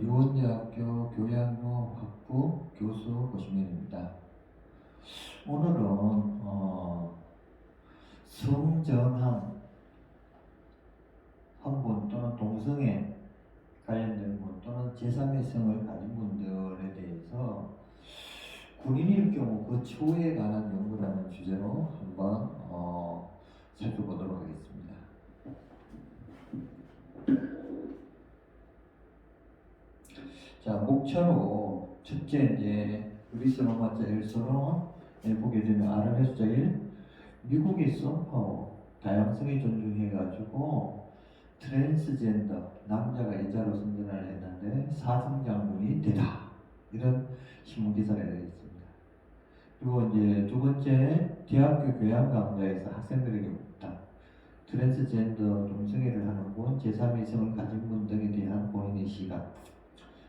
유원대학교 교양학부 교수 고시민입니다. 오늘은 성전환 한분 또는 동성애 관련된 분 또는 제3의 성을 가진 분들에 대해서 군인일 경우 그 처우에 관한 연구라는 주제로 한번 살펴보도록 하겠습니다. 자, 목차로 첫째 이제 그리스 로마자 1서론에 보게 되면 아라레스자 1 미국에서 다양성이 존중해가지고 트랜스젠더 남자가 여자로 선전을 했는데 사성장군이 되다 이런 신문 기사가 되어 있습니다. 그리고 이제 두 번째 대학교 교양 강좌에서 학생들에게 묻다. 트랜스젠더 동성애를 하는 분, 제3의 성을 가진 분 등에 대한 본인의 시각.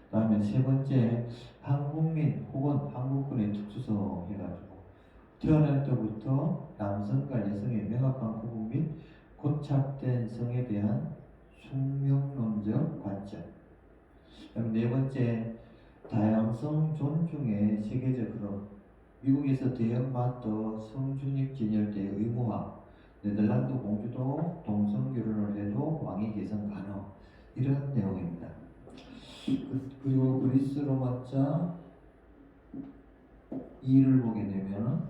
그 다음에 세 번째 한국민 혹은 한국군의 특수성 해가지고 태어날 때부터 남성과 여성의 명확한 구분 및 고착된 성에 대한 숙명론적 관점. 그럼 네 번째 다양성 존중의 세계적 흐름. 미국에서 대형마트 성중립 진열대 의무화. 네덜란드 공주도 동성 결혼을 해도 왕위 계승 가능. 이런 내용입니다. 그리고 그리스 로마자 2를 보게 되면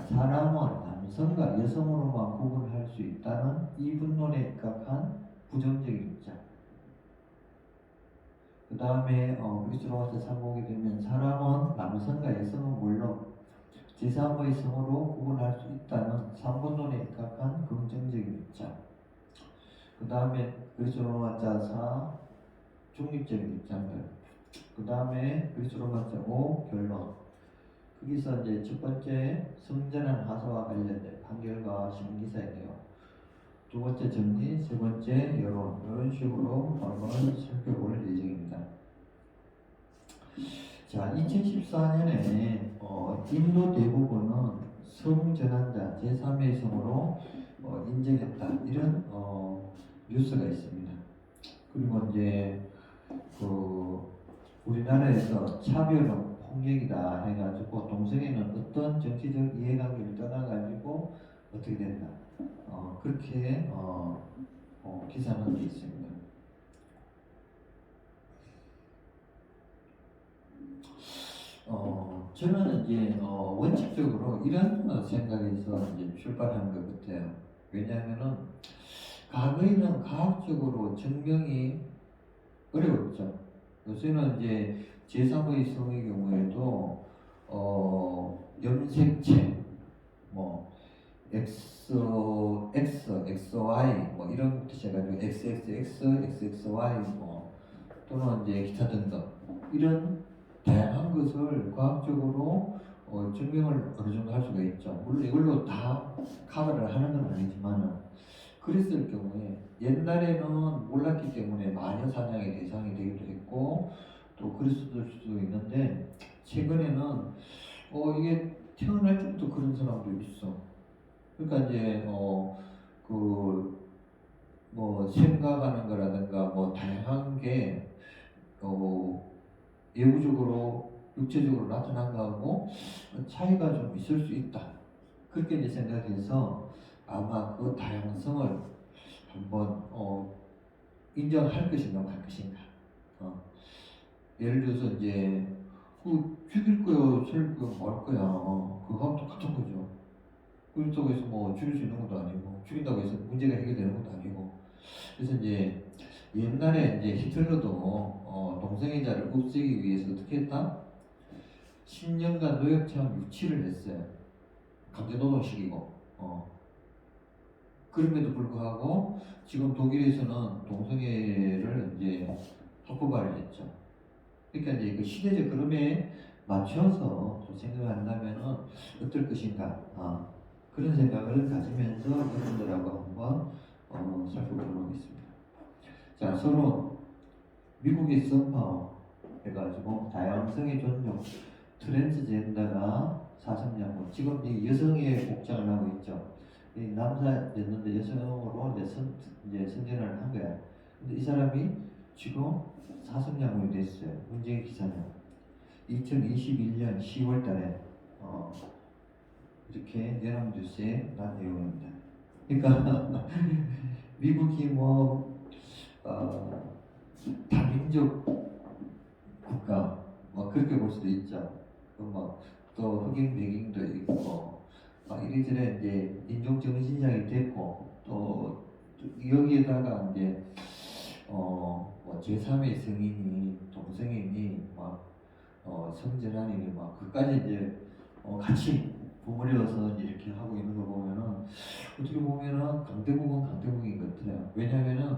사람은 남성과 여성으로만 구분할 수 있다는 이분론에 입각한 부정적인 입장. 그 다음에 그리스 로마자 3 보게 되면 사람은 남성과 여성은 물론 제3의 성으로 구분할 수 있다는 3분론에 입각한 긍정적인 입장. 그 다음에 그리스 로마자 4 중립적인 입장들. 그 다음에 그리스 로마자 5 결론. 거기서 이제 첫 번째 성전환 하사와 관련된 판결과 신문기사이네요. 두 번째 정리, 세 번째 여론. 이런 식으로 한번 살펴볼 예정입니다. 자, 2014년에 인도 대부분은 성전환자 제3의 성으로 인정했다. 이런 뉴스가 있습니다. 그리고 이제 우리나라에서 차별은 폭력이다 해가지고 동성애는 어떤 정치적 이해관계를 떠나가지고 어떻게 된다. 그렇게 기사는 게 있습니다. 저는 이제 원칙적으로 이런 생각에서 이제 출발한 것 같아요. 왜냐하면은 과거에는 과학적으로 증명이 어려웠죠. 요새는 이제 제3의 성의 경우에도 염색체, XY 이런 것부터 시작해가지고 XXX, XXY 또는 이제 기타 등등 이런 다양한 것을 과학적으로 증명을 어느 정도 할 수가 있죠. 물론 이걸로 다 커버를 하는 건 아니지만은 그랬을 경우에 옛날에는 몰랐기 때문에 마녀 사냥의 대상이 되기도 했고 또 그랬을 수도 있는데 최근에는 이게 태어날 때부터 그런 사람도 있어. 그러니까 이제 생각하는 거라든가 다양한 게 외부적으로 육체적으로 나타난 거하고 차이가 좀 있을 수 있다. 그렇게 이제 생각해서 아마 그 다양성을 한번 인정할 것인가 말 것인가. 예를 들어서 이제 죽일 거요, 살릴 거요, 말 거야. 그거하고 똑같은 거죠. 그렇다고 해서 죽일 수 있는 것도 아니고 죽인다고 해서 문제가 해결되는 것도 아니고. 그래서 이제 옛날에 이제 히틀러도 동성애자를 없애기 위해서 어떻게 했다? 10년간 노역체험 유치를 했어요. 강제노동시키고. 그럼에도 불구하고 지금 독일에서는 동성애를 이제 합법화를 했죠. 그러니까 이제 그 시대적 흐름에 맞춰서 또 생각한다면은 어떨 것인가 그런 생각을 가지면서 여러분들하고 한번 살펴보도록 하겠습니다. 자, 서로 미국의 선파워 해가지고 다양성의 존중, 트랜스젠더가 사성장군. 지금 이 여성의 복장을 하고 있죠. 이 남자였는데 여성으로 이제 선전을 한 거야. 근데 이 사람이 지금 사성장군이 됐어요. 문제의 기사는 2021년 10월 달에 이렇게 연합뉴스에 난 내용입니다. 그러니까 미국이 다민족 국가 그렇게 볼 수도 있죠. 또 흑인 백인도 있고 이래저래 이제 인종 정신장이 됐고 또 여기에다가 이제 제3의 성인이 동성애인이 성전환이니 그까지 이제 같이 버무려서 이렇게 하고 있는 거 보면은 어떻게 보면은 강대국은 강대국인 것 같아요. 왜냐하면은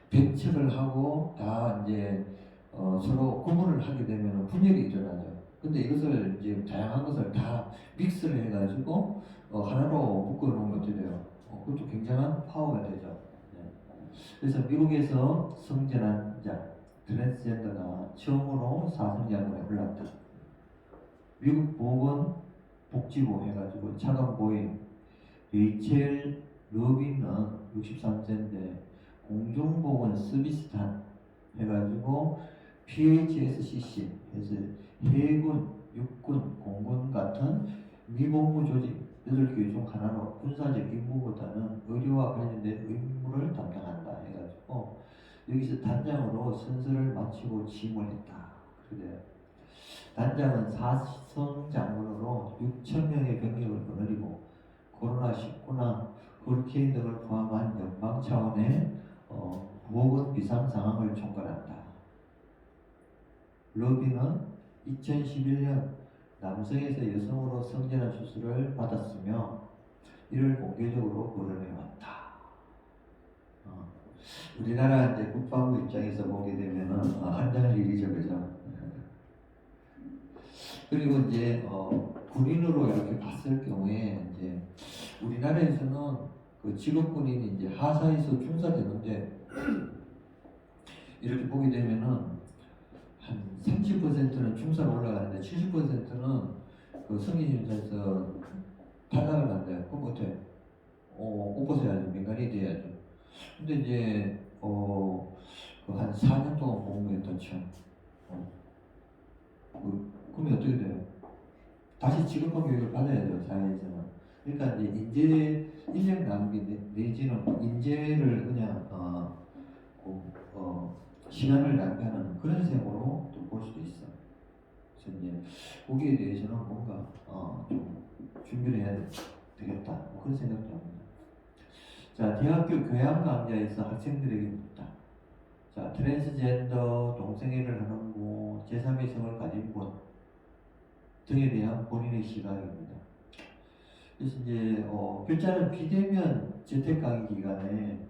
배척을 하고 다 이제 서로 구분을 하게 되면 분열이 일어나죠. 근데 이것을 이제 다양한 것을 다 믹스를 해가지고 하나로 묶어놓은 것도 돼요. 그것도 굉장한 파워가 되죠. 네. 그래서 미국에서 성전환자 트랜스젠더가 처음으로 사성장군에 올랐다. 미국 보건복지부 해가지고 차관보인 레이첼 러비는 63세인데 공중보건 서비스단 해가지고 PHSCC 해서 해군, 육군, 공군 같은 미복무 조직 8개 중 하나로 군사적 임무보다는 의료와 관련된 의무를 담당한다 해가지고 여기서 단장으로 선서를 마치고 취임을 했다. 그래요. 단장은 사성 장군으로 6,000명의 병력을 거느리고 코로나19나 허리케인 등을 포함한 연방 차원의 보건 비상 상황을 총괄한다. 러비는 2011년 남성에서 여성으로 성전환 수술을 받았으며 이를 공개적으로 거론해왔다. 우리나라 이제 국방부 입장에서 보게 되면은 한장할 일이죠, 그죠? 그리고 이제 군인으로 이렇게 봤을 경우에 이제 우리나라에서는 그 직업군인이 이제 하사에서 중사되는데 이렇게 보게 되면은 한 30%는 중사로 올라가는데 70%는 그 성기심사에서 탈락을 한대요. 그럼 어때? 옷 벗어야죠. 민간이 돼야죠. 근데 이제 한 4년 동안 복무했던 참. 그러면 어떻게 돼요? 다시 직업화 교육을 받아야죠, 사회에서는. 그러니까 이제 인력 낭비 내지는 인재를 그냥 시간을 낭비하는 그런 셈으로 또 볼 수도 있어. 그래서 이제 거기에 대해서는 뭔가 좀 준비를 해야 되겠다. 그런 생각도 합니다. 자, 대학교 교양 강좌에서 학생들에게 묻다. 자, 트랜스젠더, 동성애를 하는 분, 제3의 성을 가진 분 등에 대한 본인의 시각입니다. 그래서 이제 글자는 비대면 재택 강의 기간에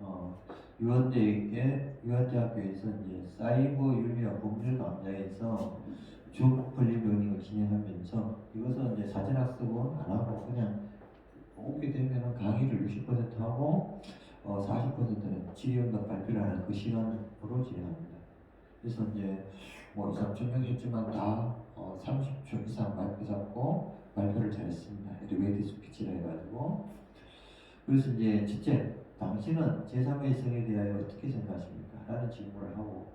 유한대학교에서 이제 사이버 윤리와 법률 강좌에서 줌 컬리러닝을 진행하면서 이것은 이제 사전 학습은 안 하고 그냥 오게 되면은 강의를 60% 하고 40%는 질의응답 발표를 하는 그 시간으로 진행합니다. 그래서 이제 2, 3천 명 했지만 다 30초 이상 마이크 잡고 발표를 잘했습니다. 엘리베이터 스피치라 해가지고. 그래서 이제 첫째, 당신은 제3의 성에 대하여 어떻게 생각하십니까? 라는 질문을 하고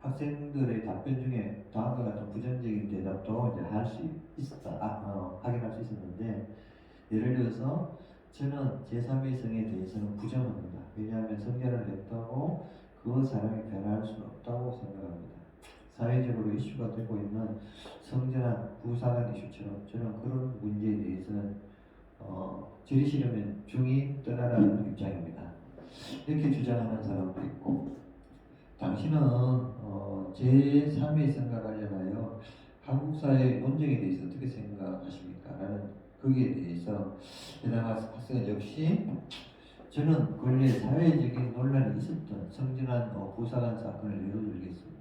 학생들의 답변 중에 다음과 같은 부정적인 대답도 이제 할 수 있었다, 확인할 수 있었는데 예를 들어서 저는 제3의 성에 대해서는 부정합니다. 왜냐하면 성결을 했다고 그 사람이 변할 수는 없다고 생각합니다. 사회적으로 이슈가 되고 있는 성전환, 부사관 이슈처럼 저는 그런 문제에 대해서는 저리 싫으면 중이 떠나라는 입장입니다. 이렇게 주장하는 사람도 있고 당신은 제3의 성과 관련하여 한국 사회의 논쟁에 대해서 어떻게 생각하십니까? 라는 거기에 대해서 해당 학생은 역시 저는 근래 사회적인 논란이 있었던 성전환 부사관 사건을 예로 들겠습니다.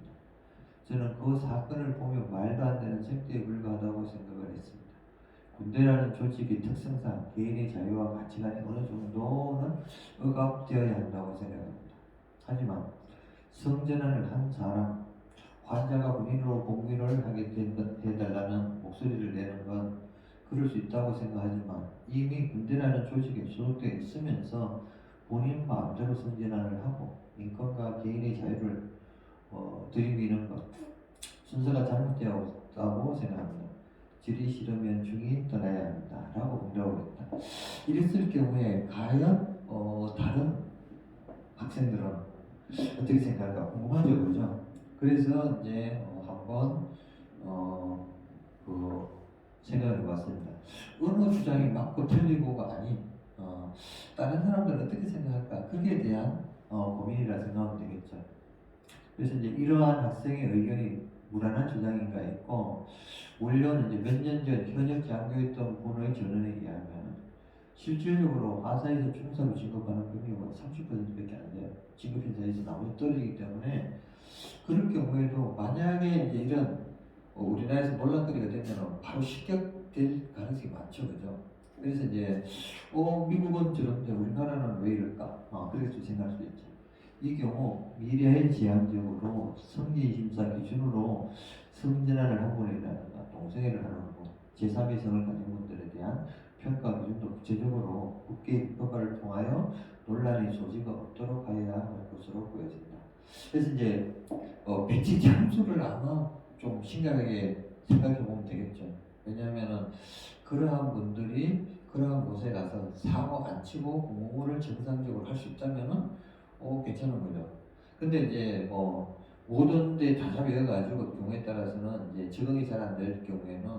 저는 그 사건을 보면 말도 안 되는 생태에 불과하다고 생각을 했습니다. 군대라는 조직의 특성상 개인의 자유와 가치관이 어느 정도는 억압되어야 한다고 생각합니다. 하지만 성전환을 한 사람, 환자가 군인으로 복무를 하게 해달라는 목소리를 내는 건 그럴 수 있다고 생각하지만 이미 군대라는 조직에 소속되어 있으면서 본인 마음대로 성전환을 하고 인권과 개인의 자유를 들이미는 것 순서가 잘못되었다고 생각합니다. 질이 싫으면 중이 떠나야 한다라고 공부하고 있다. 이랬을 경우에 과연 다른 학생들은 어떻게 생각할까 궁금하죠, 그죠? 그래서 이제 한번 그 생각을 해봤습니다. 어느 주장이 맞고 틀리고가 아닌 다른 사람들은 어떻게 생각할까 거기에 대한 고민이라 생각하면 되겠죠. 그래서 이제 이러한 학생의 의견이 무난한 주장인가 했고 원료는 이제 몇 년 전 현역 장교였던 분의 전언에 의하면 실질적으로 화사에서 중사로 진급하는 경우가 30%밖에 안 돼요. 진급인사에서 나머지 떨어지기 때문에 그럴 경우에도 만약에 이제 이런 우리나라에서 논란거리가 되면 바로 실격될 가능성이 많죠, 그죠? 그래서 이제 미국은 저런데 우리나라는 왜 이럴까? 그렇게 생각할 수 있죠. 이 경우 미래의 지향적으로 성진 심사 기준으로 성전환을 한 분이라든가 동성애를 하는 분, 제3의 성을 가진 분들에 대한 평가 기준도 구체적으로 국회 입법화를 통하여 논란의 소지가 없도록 하여야 할 것으로 보여진다. 그래서 이제 배치 장소를 아마 좀 심각하게 생각해 보면 되겠죠. 왜냐하면은 그러한 분들이 그러한 곳에 가서 사고 안 치고 공부를 정상적으로 할 수 있다면은 괜찮은 거죠. 근데 이제 모든 데 다 잡여가지고 경우에 따라서는 이제 적응이 잘 안 될 경우에는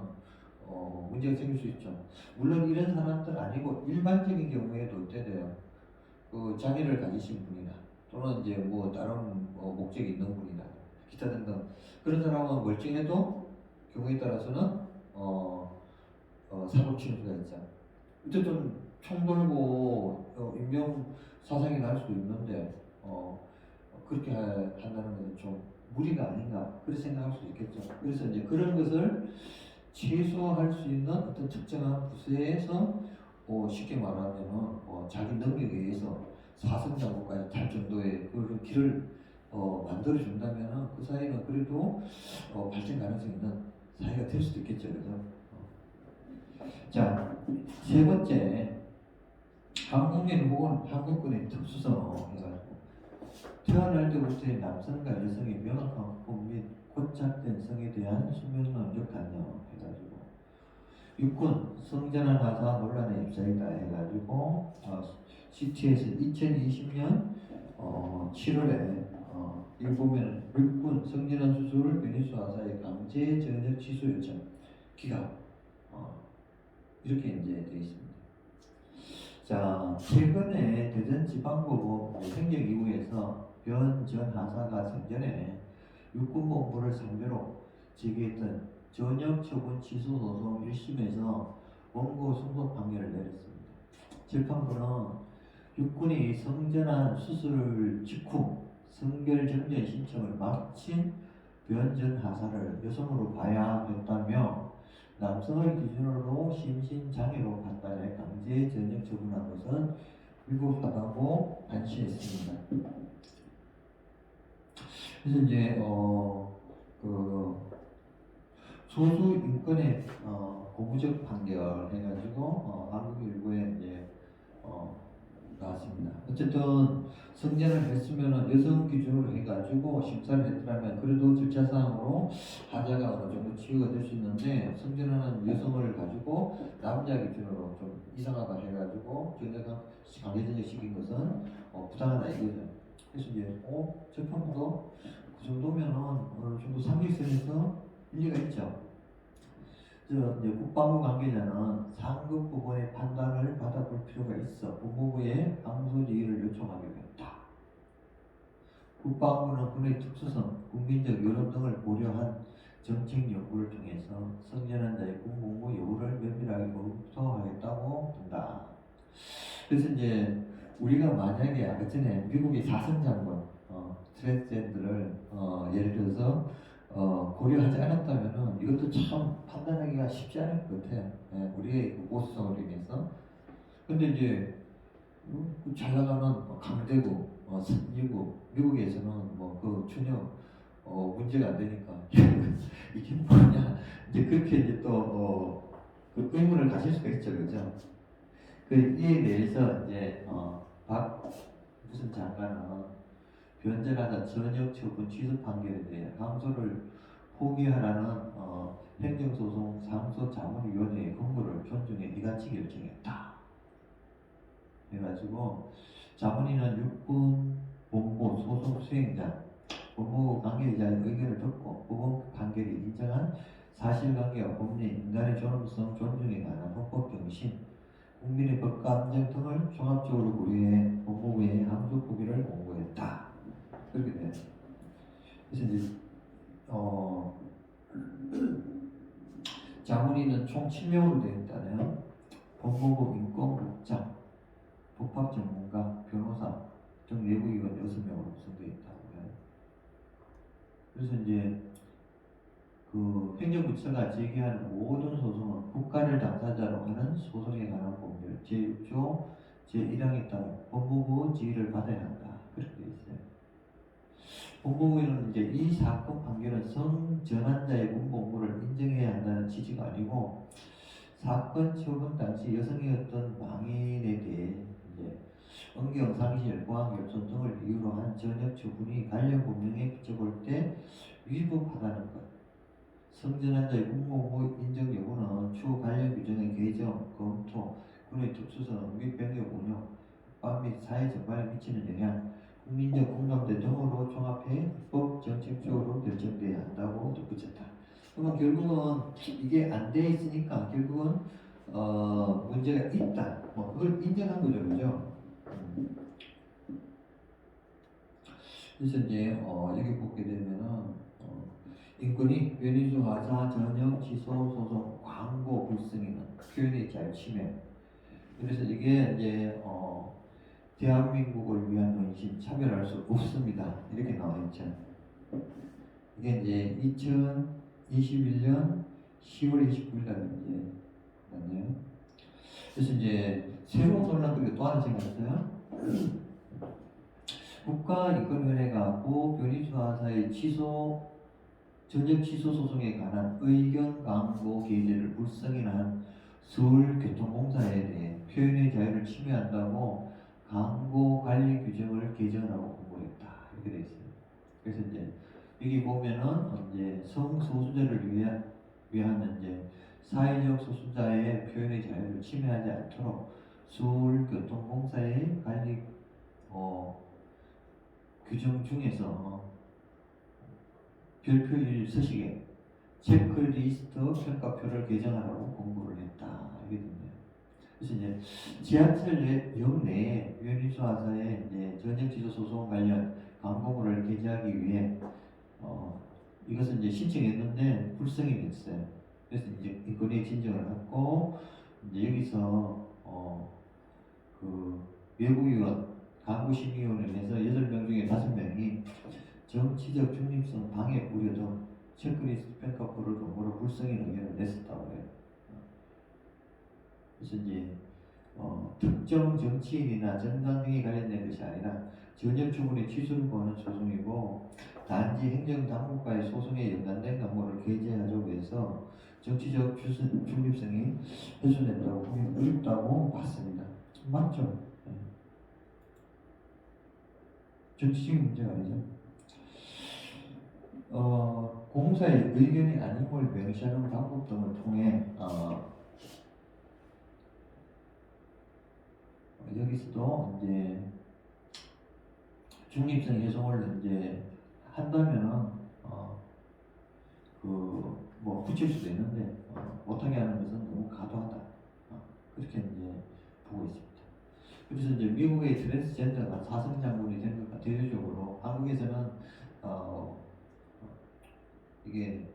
문제가 생길 수 있죠. 물론 이런 사람들 아니고 일반적인 경우에도 어때 돼요. 그 장애를 가지신 분이나 또는 이제 뭐 다른 목적이 있는 분이나 기타 등등 그런 사람은 멀쩡해도 경우에 따라서는 사고 치는 수가 있죠. 어쨌든 총 들고 인명 사상이 날 수도 있는데 그렇게 한다는 것은 좀 무리가 아닌가 그렇게 생각할 수도 있겠죠. 그래서 이제 그런 것을 최소화할 수 있는 어떤 특정한 부서에서 쉽게 말하면은 자기 능력에 의해서 사성장고까지 달 정도의 그 길을 만들어 준다면은 그 사이는 그래도 발전 가능성이 있는 사회가 될 수도 있겠죠, 그죠? 자, 세 번째 한국인 혹은 한국군의 특수성 해가지고 태어날 때부터의 남성과 여성의 명확한 구분 및 고착된 성에 대한 수면론적 단념 해가지고 육군 성전환 하사 논란의 입사이다 해가지고 CT에서 2020년 7월에 이거 보면 육군 성전환 수술 변이수 하사의 강제 전역 취소 요청 기각 이렇게 이제 되어 있습니다. 자, 최근에 대전지방법원 행정이후에서 변전 하사가 생전에 육군본부를 상대로 제기했던 전역 처분 취소 소송 1심에서 원고 승소 판결을 내렸습니다. 재판부는 육군이 성전환 수술 직후 성결정전 신청을 마친 변전 하사를 여성으로 봐야 했다며 남성을 기준으로 심신장애로 판단해 강제 전역 처분한 것은 불법하다고 판시했습니다. 그래서 이제 그 소수 인권의 고무적 판결 해가지고 한국 일부에 이제 나왔습니다. 어쨌든 성전을 했으면은 여성 기준으로 해가지고 심사를 했더라면 그래도 절차상으로 하자가 어느 정도 치유가 될 수 있는데 성전하는 여성을 가지고 남자 기준으로 좀 이상하다 해가지고 전역한 강제전역 시킨 것은 부당하다 이거죠. 그래서 이제 재판부도 그 정도면은 어느 정도 상식선에서 일리가 있죠. 이제 국방부 관계자는 상급 부분의 판단을 받아볼 필요가 있어 법무부에 항소지휘를 요청하기로 했다. 국방부는 군의 특수성, 국민적 여론 등을 고려한 정책 연구를 통해서 성전환 자의 군 복무 여부를 면밀하게 검토하겠다고 한다. 그래서 이제 우리가 만약에 아까 전에 미국의 사성장군 트랜스젠더를 예를 들어서 고려하지 않았다면은 이것도 참 판단하기가 쉽지 않을 것 같아요. 우리의 그 보수성으로 인해서. 근데 이제 잘 나가는 강대국, 선진국, 미국에서는 뭐 그 전혀 문제가 안 되니까 이게 뭐냐 이제 그렇게 이제 또 그 의문을 가질 수가 있죠, 그죠? 그 이에 대해서 이제 박 무슨 장관은 변제하다 전역 처분 취소 판결에 대해 항소를 포기하라는 행정소송 상소자문위원회의 권고를 존중해 이같이 결정했다. 해가지고 자문위는 육군 본부 소송 수행자 법무부 관계자의 의견을 듣고 법원 판결이 인정한 사실관계와 법리, 인간의 존엄성 존중에 관한 헌법 정신, 국민의 법과 안정 등을 종합적으로 고려해 법무부에 항소 포기를 권고했다. 그렇게 돼요. 그래서 이제 자문위는 총 7명으로 되어 있다네요. 법무부 인권국장, 법학 전문가, 변호사 등 외부위원 6명으로 구성되어 있다고 해요. 그래서 이제 그 행정부처가 제기하는 모든 소송은 국가를 당사자로 하는 소송에 관한 법률 제6조 제1항에 따라 법무부 지휘를 받아야 한다. 그렇게 되어 있어요. 법무부는 이제 이 사건 판결은 성전환자의 문복무를 인정해야 한다는 취지가 아니고 사건 처분 당시 여성이었던 망인에 대해 이제 응경, 상실, 보안 결손 등을 이유로 한 전역 처분이 관련 법령에 비춰볼 때 위법하다는 것. 성전환자의 문복무 인정 여부는 추후 관련 규정의 개정, 검토, 군의 특수성, 및 병력 운영, 법 및 사회 전반에 미치는 영향, 국민적 공감대 등으로 종합해 법 정책적으로 결정돼야 한다고 덧붙였다. 그러면 결국은 이게 안 돼 있으니까 결국은 문제가 있다. 뭐 그걸 인정한 거죠, 그죠? 그래서 이제 여기 보게 되면은 인권위 변희수 하자 전역 취소 소송 광고 불승인은 표현의 자유 침해. 그래서 이게 이제 대한민국을 위한 헌신 차별할 수 없습니다. 이렇게 나와 있죠. 이게 이제 2021년 10월 29일 날 이제 났네요. 그래서 이제 새로운 논란들이 또 하나 생겼어요. 국가인권위원회가 고 변희수 하사의 전역 취소 소송에 관한 의견 광고 게재를 불승인한 서울교통공사에 대해 표현의 자유를 침해한다고 광고 관리 규정을 개정하라고 공고했다. 이렇게 돼 있어요. 그래서 이제 여기 보면은 이제 성소수자를 위한 이제 사회적 소수자의 표현의 자유를 침해하지 않도록 서울교통공사의 관리 규정 중에서 별표일 서식에 체크리스트 평가표를 개정하라고 공고를 했다. 이게 됐네요. 그래서 이제 지하철역 내에 변희수 하사의 이제 전역 취소 소송 관련 광고물을 게재하기 위해 이것을 이제 신청했는데 불성이 됐어요. 그래서 이제 인권위에 진정을 했고 이제 여기서 그 외부위원 강구심의원을 해서 8명 중에 5명이 정치적 중립성 방해 우려 등 체크리스트 평가표를 근거로 불성인 의견을 냈었다고 해요. 그래서 이제 특정 정치인이나 정당 등이 관련된 것이 아니라 전역 처분의 취소를 구하는 소송이고 단지 행정당국과의 소송에 연관된 광고를 게재하자고 해서 정치적 중립성이 훼손된다고 보기 어렵다고 봤습니다. 맞죠? 네. 정치적인 문제가 아니죠. 공사의 의견이 아님을 명시하는 방법 등을 통해 여기서도 이제 중립성 훼손을 이제 한다면은 뭐 붙일 수도 있는데 못하게 하는 것은 너무 과도하다. 그렇게 이제 보고 있습니다. 그래서 이제 미국의 트랜스젠더가 사성 장군이 된 것과 대조적으로 한국에서는 이게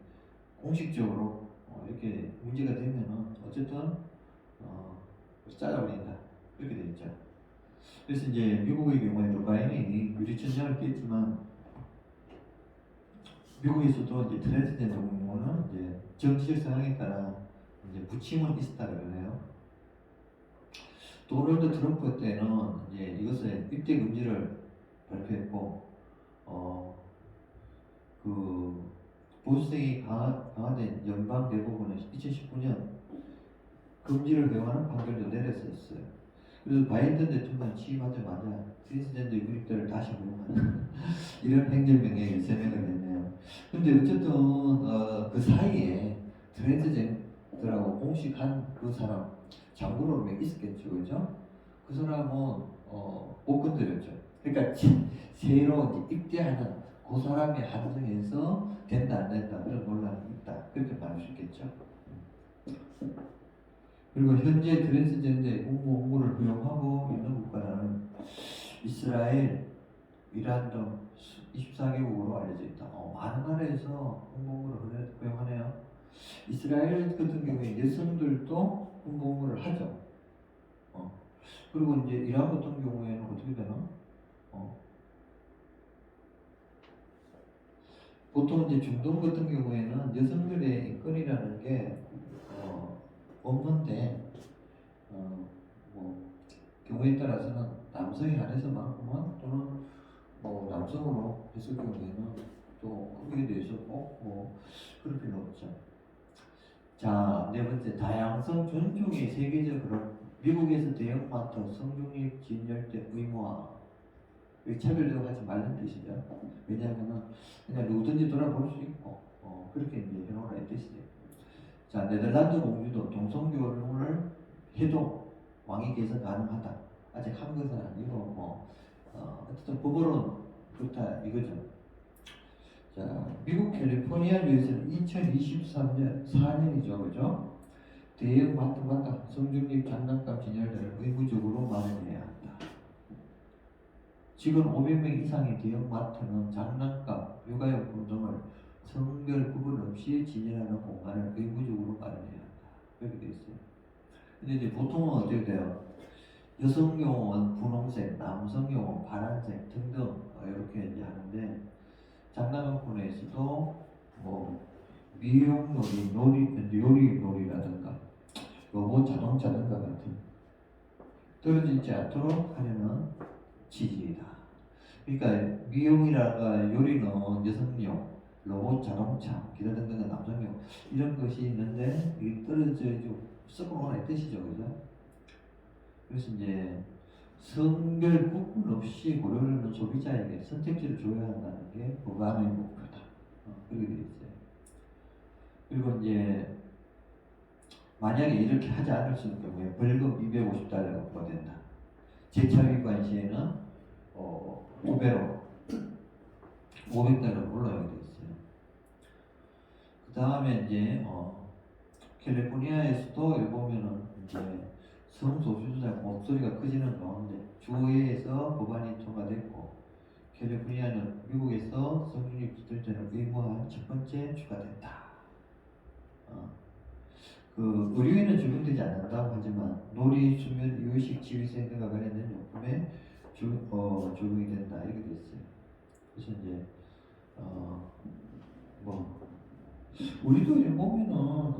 공식적으로 이렇게 문제가 되면은 어쨌든 잘라버린다. 그렇게 되어 있죠. 그래서 이제 미국의 경우에 바이든이 유리천장을 깼지만 미국에서도 이제 트랜스젠더 경우는 이제 정치적 성향에 따라 이제 부침은 있었다 그러네요. 도널드 트럼프 때는 이제 이것을 입대 금지를 발표했고 그 보수색이 강화된 연방 대법원은 2019년 금지를 허용하는 판결도 내렸었어요. 그래서 바이든 대통령 취임하자마자 트랜스젠더 유닛들을 다시 고용하는 이런 행정명령을 세명을 했네요. 근데 어쨌든 그 사이에 트랜스젠더라고 공식한 그 사람 장군으로 몇 있었겠죠, 그죠? 그 사람은 못 건드렸죠. 그러니까 새로 이제 입대하는 그 사람의 한정에서 된다 안 된다 그런 논란이 있다 그렇게 말할 수 있겠죠. 그리고 현재 트랜스젠더의 공무원을 고용하고 있는 국가는 이스라엘, 이란 등 24개국으로 알려져 있다. 많은 나라에서 공무원을 고용하네요. 이스라엘 같은 경우에 여성들도 공무원을 하죠. 그리고 이제 이란 같은 경우에는 어떻게 되나? 보통 이제 중동 같은 경우에는 여성들의 인권이라는 게 없는데 뭐 경우에 따라서는 남성에 한해서만큼은 또는 뭐 남성으로 했을 경우에는 또 거기에 대해서 꼭 그럴 필요 없죠. 자, 네 번째 다양성 존중의 세계적으로 미국에서 대형마트 성중립 진열대 의무화 차별적으로 하지 말는 뜻이죠. 왜냐하면 그냥 누구든지 돌아볼 수 있고 그렇게 이제 해놓으라 이 뜻이죠. 자, 네덜란드 공주도 동성결혼을 해도 왕위 계승 가능하다. 아직 한 것은 아니고 어쨌든 법으로는 그렇다 이거죠. 자, 미국 캘리포니아주에서는 2023년 4년이죠, 그죠? 대형 마트마다 성중립 장난감 진열대를 의무적으로 마련해야 한다. 지금 500명 이상의 대형 마트는 장난감, 육아용품 등을 성별 구분 없이 진열하는 공간을 의무적으로 마련해야 한다. 그렇게 되어 있어요. 근데 이제 보통은 어떻게 돼요? 여성용은 분홍색, 남성용은 파란색 등등 이렇게 이제 하는데 장난감분에서도 뭐 미용놀이, 요리놀이라든가 로봇 자동차 등과 같은 떨어지지 않도록 하려는 취지이다. 그러니까 미용이라든가 요리는 여성용, 로봇 자동차, 기타 등등은 남성용 이런 것이 있는데 이게 떨어져서 썩어놓은 뜻이죠, 그죠? 그래서 이제 성별 구분 없이 고려하는 소비자에게 선택지를 줘야 한다는 게 법안의 목표다. 그렇게 되어 있어요. 그리고 이제 만약에 이렇게 하지 않을 경우에 벌금 250달러가 부과된다. 재차 위반 시에는 2배로 500달러 올라가게 되어 있어요. 그 다음에 이제 캘리포니아에서도 여기 보면은 이제 성소수자 목소리가 커지는 가운데 주의에서 법안이 통과됐고 캘리포니아는 미국에서 성중립 지도자를 의무화한 첫 번째 주가 됐다. 그 의료에는 적용되지 않는다고 하지만 놀이, 수면, 이유식, 지휘생 등과 관련된 용품에 적용이 된다 이렇게 됐어요. 그래서 이제 우리도 이제 보면은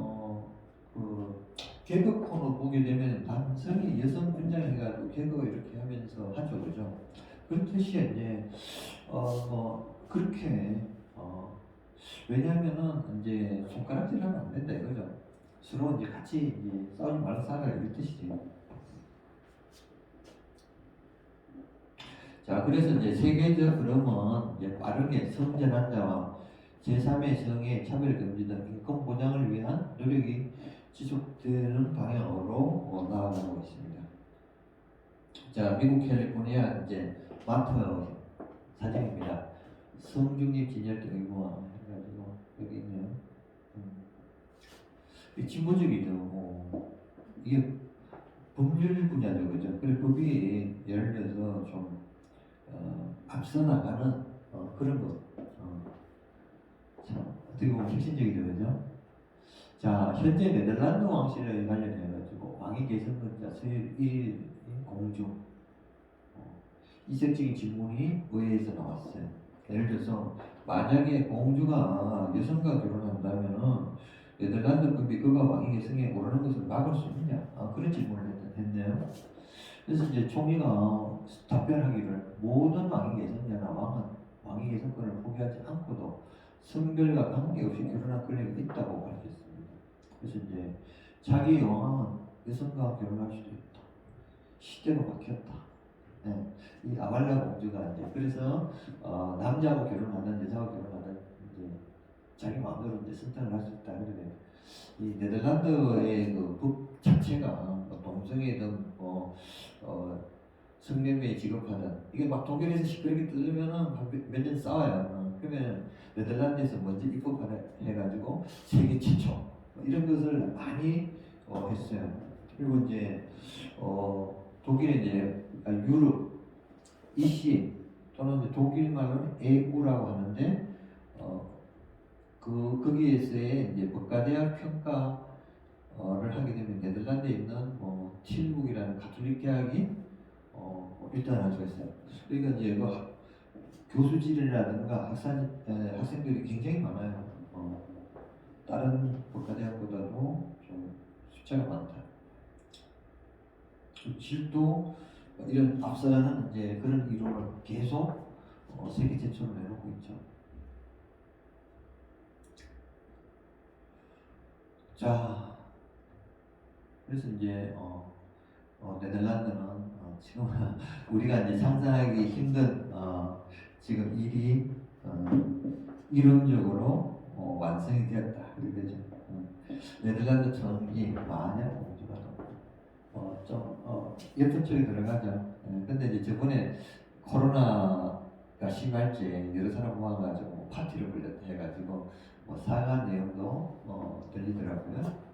그 개그 코너 보게 되면 남성이 여성 분장해가지고 개그 이렇게 하면서 하죠, 그죠? 그렇듯이 이제 그렇게 왜냐하면은 이제 손가락질하면 안 된다 이거죠. 서로 이제 같이 이제 싸우지 말고 살아라 이 뜻이지. 자, 그래서 이제 세계적 흐름은 이제 빠르게 성전환 자와 제3의 성의 차별 금지 등 인권 보장을 위한 노력이 지속되는 방향으로 나아가고 있습니다. 자, 미국 캘리포니아 이제 마트 사진입니다. 성중립 진열대 의무화 해가지고 여기 있네요. 진보적이죠. 이게 법률 분야죠, 그죠? 그리고 법이 예를 들어서 좀 앞서 나가는 그런 것. 참 어떻게 보면 혁신적이죠, 그죠? 자, 현재 네덜란드 왕실에 관련해가지고 왕위 계승권자 서열 1인 공주 이색적인 질문이 의회에서 나왔어요. 예를 들어서 만약에 공주가 여성과 결혼한다면은 네덜란드법이 그가 왕위 계승에 오르는 것을 막을 수 있냐? 그런 질문을 했네요. 그래서 이제 총리가 답변하기를 모든 왕위 계승자나 왕은 왕위 계승권을 포기하지 않고도 성별과 관계없이 결혼할 권리가 있다고 밝혔습니다. 그래서 이제 자기 왕은 여성과 결혼할 수도 있다. 시대가 바뀌었다. 네. 이 아말라 공주가 이제 그래서 남자하고 결혼하든 여자하고 결혼하든 이제 자기 마음대로 이제 선택을 할 수 있다. 그러면 이 네덜란드의 그 법 자체가 뭐 동성애든 성매매에 직업하든 이게 막 독일에서 시끄럽게 뜨면은 몇 년 싸워요. 그러면 네덜란드에서 먼저 입법해가지고 세계 최초 뭐 이런 것을 많이 했어요. 그리고 이제 독일에 이제 유럽 이시 또는 이제 독일 말로는 EU라고 하는데 거기에서의 이제 법과대학 평가를 하게 되면 네덜란드에 있는 뭐 틸북이라는 가톨릭 대학이 일단할 수가 있어요. 그러니까 이제 그 교수진이라든가 학생들이 굉장히 많아요. 다른 법과대학보다도 좀 숫자가 많다. 질도 이런 앞서가는 이제 그런 이론을 계속 세계 최초로 내놓고 있죠. 자, 그래서 이제 네덜란드는 지금 우리가 이제 상상하기 힘든 지금 일이 이론적으로 완성이 되었다. 그러죠. 네덜란드 정이 마냥 공주가 좀 예쁜 쪽에 들어가죠. 근데 이제 저번에 코로나가 심할지 여러 사람 모아가지고 뭐 파티를 벌렸다 해가지고 뭐 사과 내용도 들리더라고요.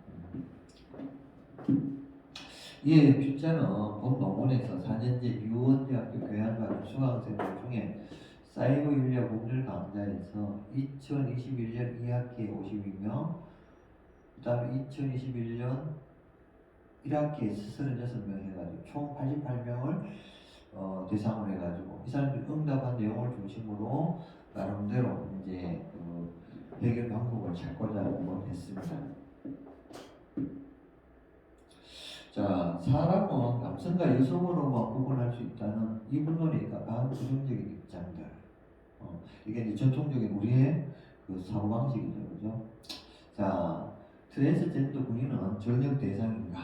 이 필자는 본 논문에서 4년제 유원대학교 교양과 수강생들 중에 사이버 윤리학 법률 강좌에서 2021년 2학기에 52명, 그 다음에 2021년 1학기에 36명 해가지고 총 88명을 대상으로 해가지고 이 사람들이 응답한 내용을 중심으로 나름대로 이제 해결 방법을 찾고자 했습니다. 자, 사람은 남성과 여성으로만 구분할 수 있다는 이분론이니까 반부정적인 입장들. 이게 이제 전통적인 우리의 그 사고방식이죠. 그죠? 자, 트랜스젠더 군인은 전역 대상인가?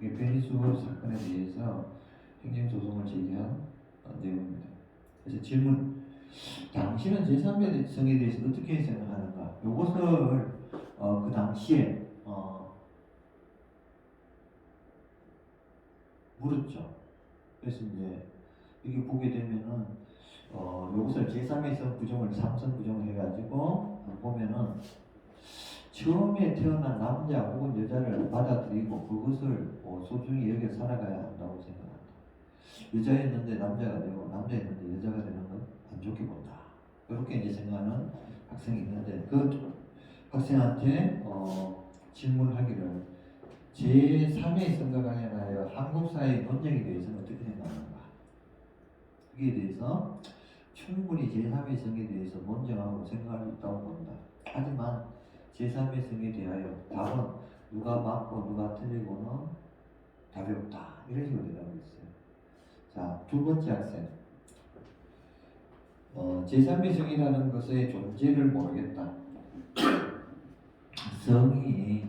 이게 베니스 사건에 대해서 행정소송을 제기한 내용입니다. 그래서 질문. 당신은 제3의 성에 대해서 어떻게 생각하는가? 이것을 그 당시에 물었죠. 그래서 이제 여기 보게 되면은 요것을 제3의 성 부정을 3성 부정을 해가지고 보면은 처음에 태어난 남자 혹은 여자를 받아들이고 그것을 소중히 여겨 살아가야 한다고 생각한다. 여자였는데 남자가 되고 남자였는데 여자가 되는 건 안 좋게 본다. 이렇게 이제 생각하는 학생이 있는데 그 학생한테 질문하기를 제3의 성과 관련하여 한국 사회의 논쟁에 대해서는 어떻게 생각하는가? 여기에 대해서 충분히 제3의 성에 대해서 논쟁하고 생각할 수 있다고 본다. 하지만 제3의 성에 대하여 답은 누가 맞고 누가 틀리고는 답이 없다. 이런 식으로 대답했어요. 자, 두 번째 학생. 제3의 성이라는 것의 존재를 모르겠다. 성이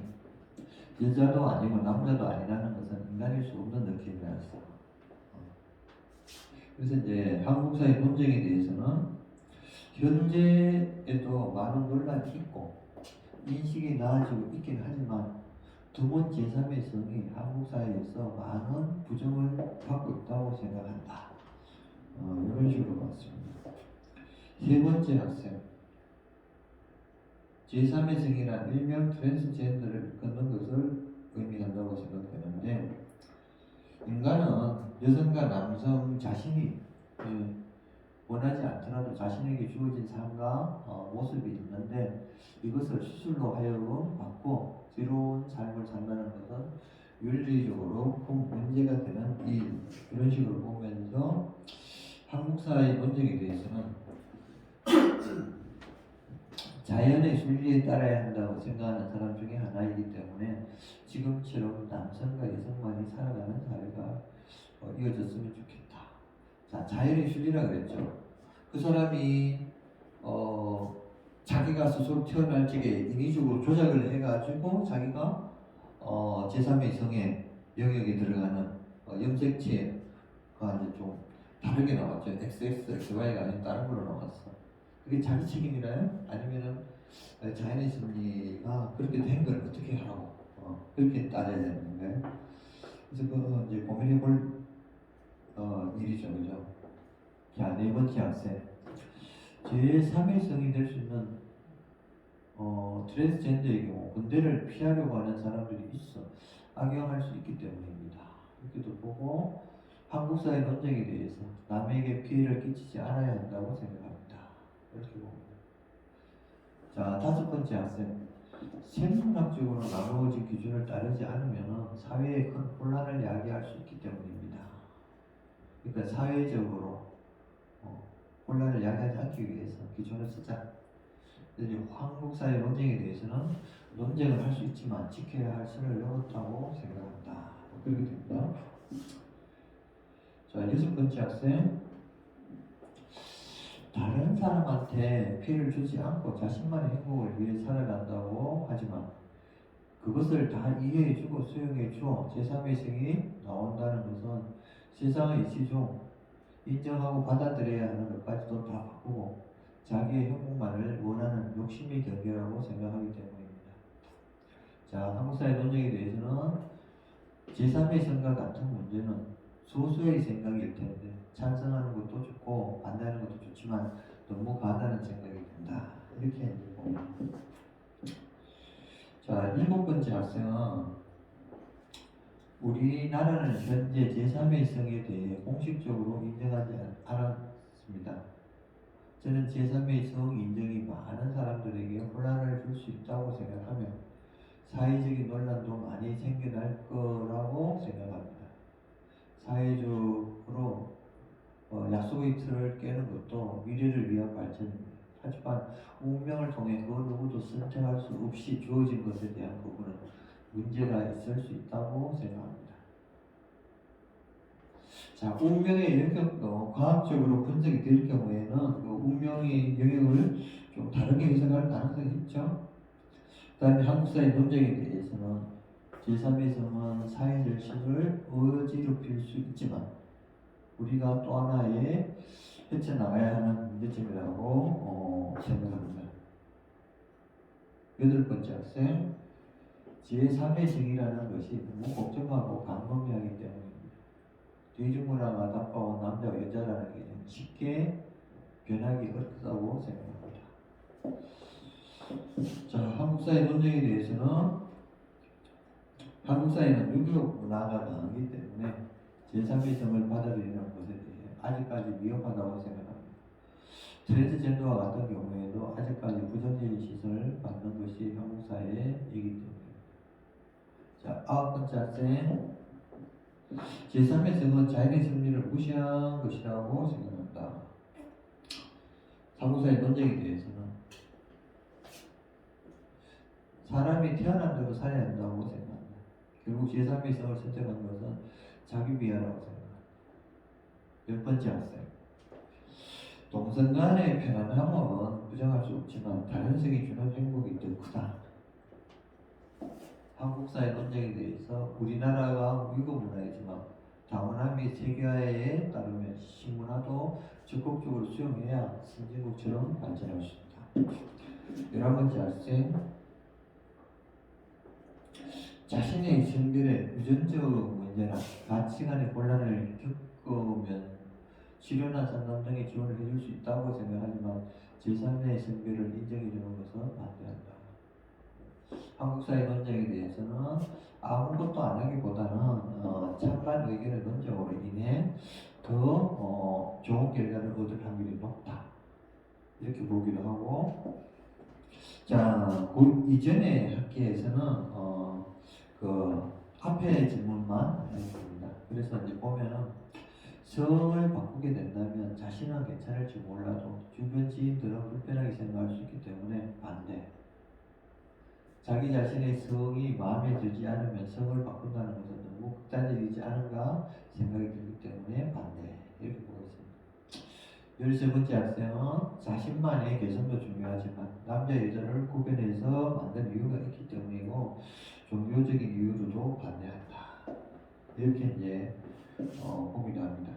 여자도 아니고 남자도 아니라는 것은 인간일 수 없는 느낌이었어. 그래서 이제 한국 사회 논쟁에 대해서는 현재에도 많은 논란이 있고 인식이 나아지고 있긴 하지만 두 번째 제3의 성이 한국 사회에서 많은 부정을 받고 있다고 생각한다. 이런 식으로 봤습니다. 세 번째 학생. 제3의 성이란 일명 트랜스젠더를 걷는 것을 의미한다고 생각되는데 인간은 여성과 남성 자신이 원하지 않더라도 자신에게 주어진 삶과 모습이 있는데 이것을 수술로 하여금 받고 새로운 삶을 산다는 것은 윤리적으로 큰 문제가 되는 일 이런 식으로 보면서 한국 사회의 논쟁에 대해서는 자연의 순리에 따라야 한다고 생각하는 사람 중에 하나이기 때문에 지금처럼 남성과 여성만이 살아가는 사회가 이어졌으면 좋겠다. 자, 자연의 순리라 그랬죠. 그 사람이 자기가 스스로 태어날 적에 인위적으로 조작을 해가지고 자기가 제3의 성의 영역에 들어가는 염색체가 이제 좀 다르게 나왔죠. XX, XY가 아닌 다른 걸로 나왔어. 그게 자기 책임이나요? 아니면은 자연의 심리가 그렇게 된 걸 어떻게 하라고 그렇게 따져야 되는 건가요? 그래서 그 이제 고민해 볼 일이죠, 그죠? 자, 네 번째 학생. 제3의 성이 될 수 있는 트랜스젠더의 경우 군대를 피하려고 하는 사람들이 있어 악용할 수 있기 때문입니다. 이렇게도 보고 한국 사회 논쟁에 대해서 남에게 피해를 끼치지 않아야 한다고 생각합니다. 이렇게 봅니다. 자, 다섯 번째 학생. 생물학적으로 나누어진 기준을 따르지 않으면 사회에 큰 혼란을 야기할 수 있기 때문입니다. 그러니까 사회적으로 혼란을 야기하지 않기 위해서 기준을 쓰자. 이제 한국 사회 논쟁에 대해서는 논쟁을 할 수 있지만 지켜야 할 선을 넘었다고 생각한다. 그렇게 됩니다. 자, 여섯 번째 학생. 다른 사람한테 피해를 주지 않고 자신만의 행복을 위해 살아간다고 하지만 그것을 다 이해해주고 수용해줘 제3의 성이 나온다는 것은 세상의 이치 중 인정하고 받아들여야 하는 것까지도 다 바꾸고 자기의 행복만을 원하는 욕심의 경계라고 생각하기 때문입니다. 자, 한국사회 논쟁에 대해서는 제3의 성과 같은 문제는 소수의 생각일 텐데 찬성하는 것도 좋고 반대하는 것도 좋지만 너무 과다는 생각이 된다. 이렇게 봅니다. 자, 일곱 번째 학생은 우리나라는 현재 제3의 성에 대해 공식적으로 인정하지 않았습니다. 저는 제3의 성 인정이 많은 사람들에게 혼란을 줄 수 있다고 생각하며 사회적인 논란도 많이 생겨날 거라고 생각합니다. 사회적으로 약속의 틀을 깨는 것도 미래를 위한 발전입니다. 하지만 운명을 통해 그 누구도 선택할 수 없이 주어진 것에 대한 부분은 문제가 있을 수 있다고 생각합니다. 자, 운명의 영역도 과학적으로 분석이 될 경우에는 그 운명의 영역을 좀 다르게 해석할 가능성이 있죠. 그다음에 한국사회 논쟁에 대해서는 제3의 성은 사회질서를 어지럽힐 수 있지만 우리가 또 하나의 헤쳐나가야 하는 문제점이라고 생각합니다. 여덟 번째 학생. 제3의 성이라는 것이 너무 복잡하고 광범위하기 때문입니다. 대중문화가 다가온 남자와 여자라는 개념 쉽게 변하기 어렵다고 생각합니다. 자, 한국사회 논쟁에 대해서는 한국사회는 유교 문화가 강하기 때문에 제3의 성을 받아들이는 것에 대해 아직까지 위협하다고 생각합니다. 트랜스젠더와 같은 경우에도 아직까지 부정적인 시선을 받는 것이 한국사회이기 때문입니다. 자, 아홉 번째 학생. 제3의 성은 자연의 섭리를 무시한 것이라고 생각한다. 한국사회 논쟁에 대해서는 사람이 태어난 대로 살아야 한다고 생각합니다. 결국 제3의 성을 선택한 것은 자기 비하라고 생각합니다. 열 번째 학생. 동성 간의 편안함은 부정할 수 없지만 다른 성이 주는 행복이 더 크다. 한국사회 논쟁에 대해서 우리나라가 위고 문화이지만 다문화 및 세계화에 따르면 신문화도 적극적으로 수용해야 선진국처럼 발전할 수 있다. 11번째 학생. 자신의 성별의 유전적 문제나 가치관의 곤란을 겪으면 치료나 상담 등의 지원을 해줄 수 있다고 생각하지만 제3의 성별을 인정해주는 것은 반대한다. 한국사회 논쟁에 대해서는 아무것도 안 하기보다는 찬반 의견의 논쟁으로 인해 더 좋은 결과를 얻을 확률이 높다. 이렇게 보기도 하고, 자, 그 이전의 학기에서는 그 앞에 질문만 했습니다. 그래서 이제 보면은 성을 바꾸게 된다면 자신은 괜찮을지 몰라도 주변 지인들은 불편하게 생각할 수 있기 때문에 반대. 자기 자신의 성이 마음에 들지 않으면 성을 바꾼다는 것은 너무 극단적이지 않은가 생각이 들기 때문에 반대. 이렇게 보고 있습니다. 13번째 학생은 자신만의 개성도 중요하지만 남자 여자를 구별해서 만든 이유가 있기 때문이고 종교적인 이유로도 반대한다. 이렇게 이제 보기도 합니다.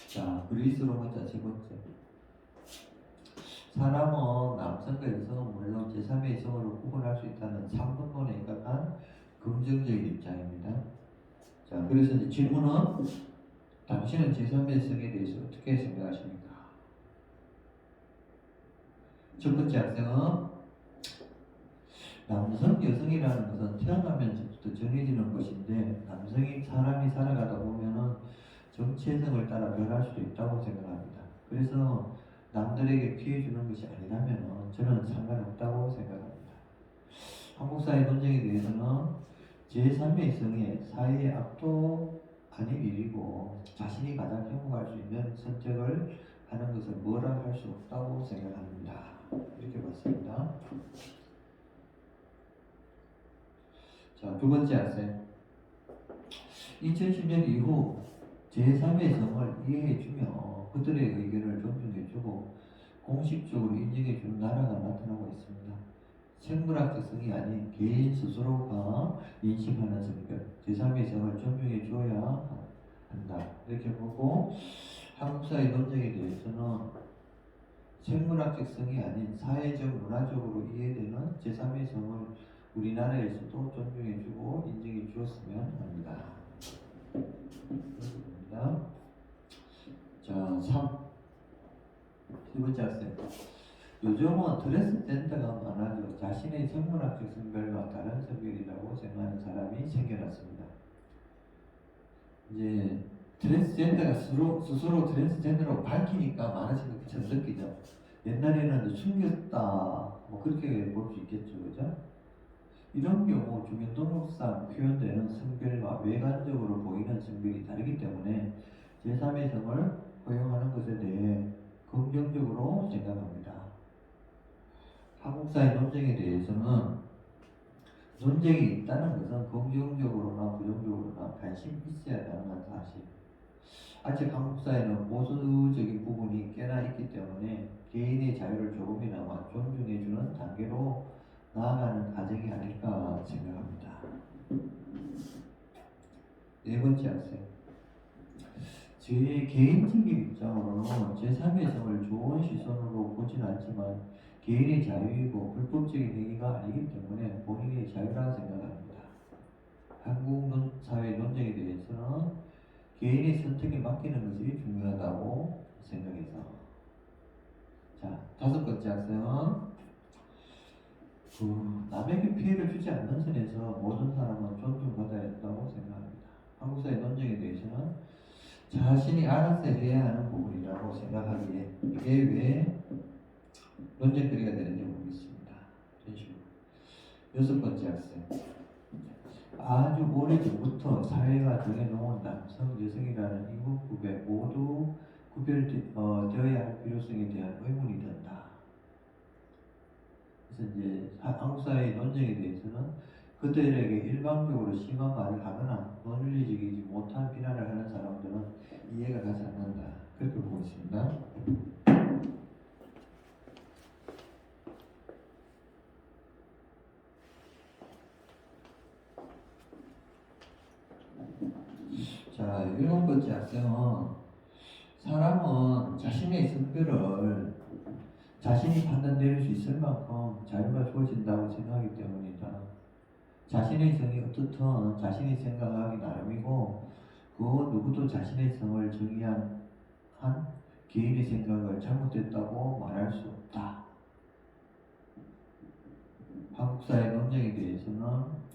자, 그리스 로마자 세 번째. 사람은 남성과 여성은 물론 제3의 이성으로 구분할 수 있다는 3분론에 입각한 긍정적인 입장입니다. 자, 그래서 이제 질문은 당신은 제3의 이성에 대해서 어떻게 생각하십니까? 첫 번째 학생은 남성, 여성이라는 것은 태어나면서부터 정해지는 것인데 사람이 살아가다 보면은 정체성을 따라 변할 수도 있다고 생각합니다. 그래서 남들에게 피해 주는 것이 아니라면 저는 상관없다고 생각합니다. 한국 사회 논쟁에 대해서는 제3의 이성이 사회의 압도 아닌 일이고 자신이 가장 행복할 수 있는 선택을 하는 것을 뭐라 할 수 없다고 생각합니다. 이렇게 봤습니다. 자, 두 번째 학생. 2010년 이후 제3의 성을 이해해주며 그들의 의견을 존중해주고 공식적으로 인정해주는 나라가 나타나고 있습니다. 생물학적 성이 아닌 개인 스스로가 인식하는 성별, 제3의 성을 존중해줘야 한다. 이렇게 보고 한국사회 논쟁에 대해서는 생물학적 성이 아닌 사회적 문화적으로 이해되는 제3의 성을 우리나라에서도 존중해주고 인정해 주었으면 합니다. 그렇습니다. 자, 3. 세 번째 학생. 요즘은 트랜스젠더가 많아져 자신의 생물학적 성별과 다른 성별이라고 생각하는 사람이 생겨났습니다. 이제 트랜스젠더가 스스로 트랜스젠더라고 밝히니까 많아진 것처럼 느끼죠. 옛날에는 숨겼다 뭐 그렇게 볼 수 있겠죠, 그죠? 이런 경우 주민등록상 표현되는 성별과 외관적으로 보이는 성별이 다르기 때문에 제3의 성을 허용하는 것에 대해 긍정적으로 생각합니다. 한국사회 논쟁에 대해서는 논쟁이 있다는 것은 긍정적으로나 부정적으로나 관심이 있어야 한다는 사실. 아직 한국사회는 보수적인 부분이 꽤나 있기 때문에 개인의 자유를 조금이나마 존중해주는 단계로 나아가는 과정이 아닐까 생각합니다. 네 번째 학생. 제 개인적인 입장으로는 제3의 성을 좋은 시선으로 보진 않지만 개인의 자유이고 불법적인 행위가 아니기 때문에 본인의 자유라 생각합니다. 한국 사회 논쟁에 대해서는 개인의 선택에 맡기는 것이 중요하다고 생각해서. 자, 다섯 번째 학생은 남에게 피해를 주지 않는 선에서 모든 사람은 존중받아야 한다고 생각합니다. 한국 사회 논쟁에 대해서는 자신이 알아서 해야 하는 부분이라고 생각하기에 이게 왜 논쟁거리가 되는지 모르겠습니다. 이런 식으로. 여섯 번째 학생. 아주 오래전부터 사회가 정해놓은 남성, 여성이라는 인물구별 모두 구별되어야 할 필요성에 대한 의문이 든다. 그래서 이제 한국 사회의 논쟁에 대해서는 그들에게 일방적으로 심한 말을 하거나 논리적이지 못한 비난을 하는 사람들은 이해가 가지 않는다. 그렇게 보고 있습니다. 자, 일곱 번째 학생은 사람은 자신의 성별을 자신이 판단 내릴 수 있을 만큼 자유가 주어진다고 생각하기 때문이다. 자신의 성이 어떻든 자신이 생각하기 나름이고 그 누구도 자신의 성을 정의한 개인의 생각을 잘못됐다고 말할 수 없다. 한국사회 논쟁에 대해서는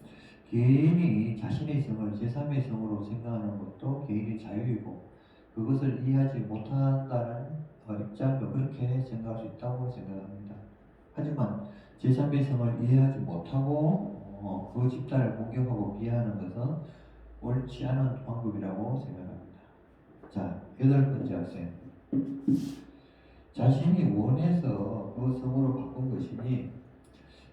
개인이 자신의 성을 제3의 성으로 생각하는 것도 개인의 자유이고 그것을 이해하지 못한다는 입장도 그렇게 생각할 수 있다고 생각합니다. 하지만 제3의 성을 이해하지 못하고 그 집단을 공격하고 비하하는 것은 옳지 않은 방법이라고 생각합니다. 자, 여덟 번째 학생. 자신이 원해서 그 성으로 바꾼 것이니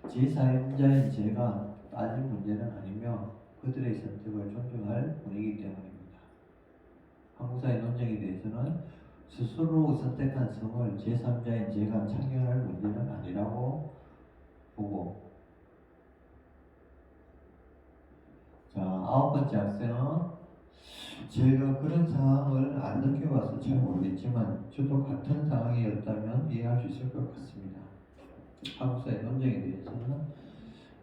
제3자인 제가 따질 문제는 아니며 그들의 선택을 존중할 뿐이기 때문입니다. 한국사회 논쟁에 대해서는 스스로 선택한 성을 제3자인 제가 참여할 문제는 아니라고 보고, 자, 아홉 번째 학생은 제가 그런 상황을 안 느껴봐서 잘 모르겠지만 저도 같은 상황이었다면 이해할 수 있을 것 같습니다. 한국사의 논쟁에 대해서는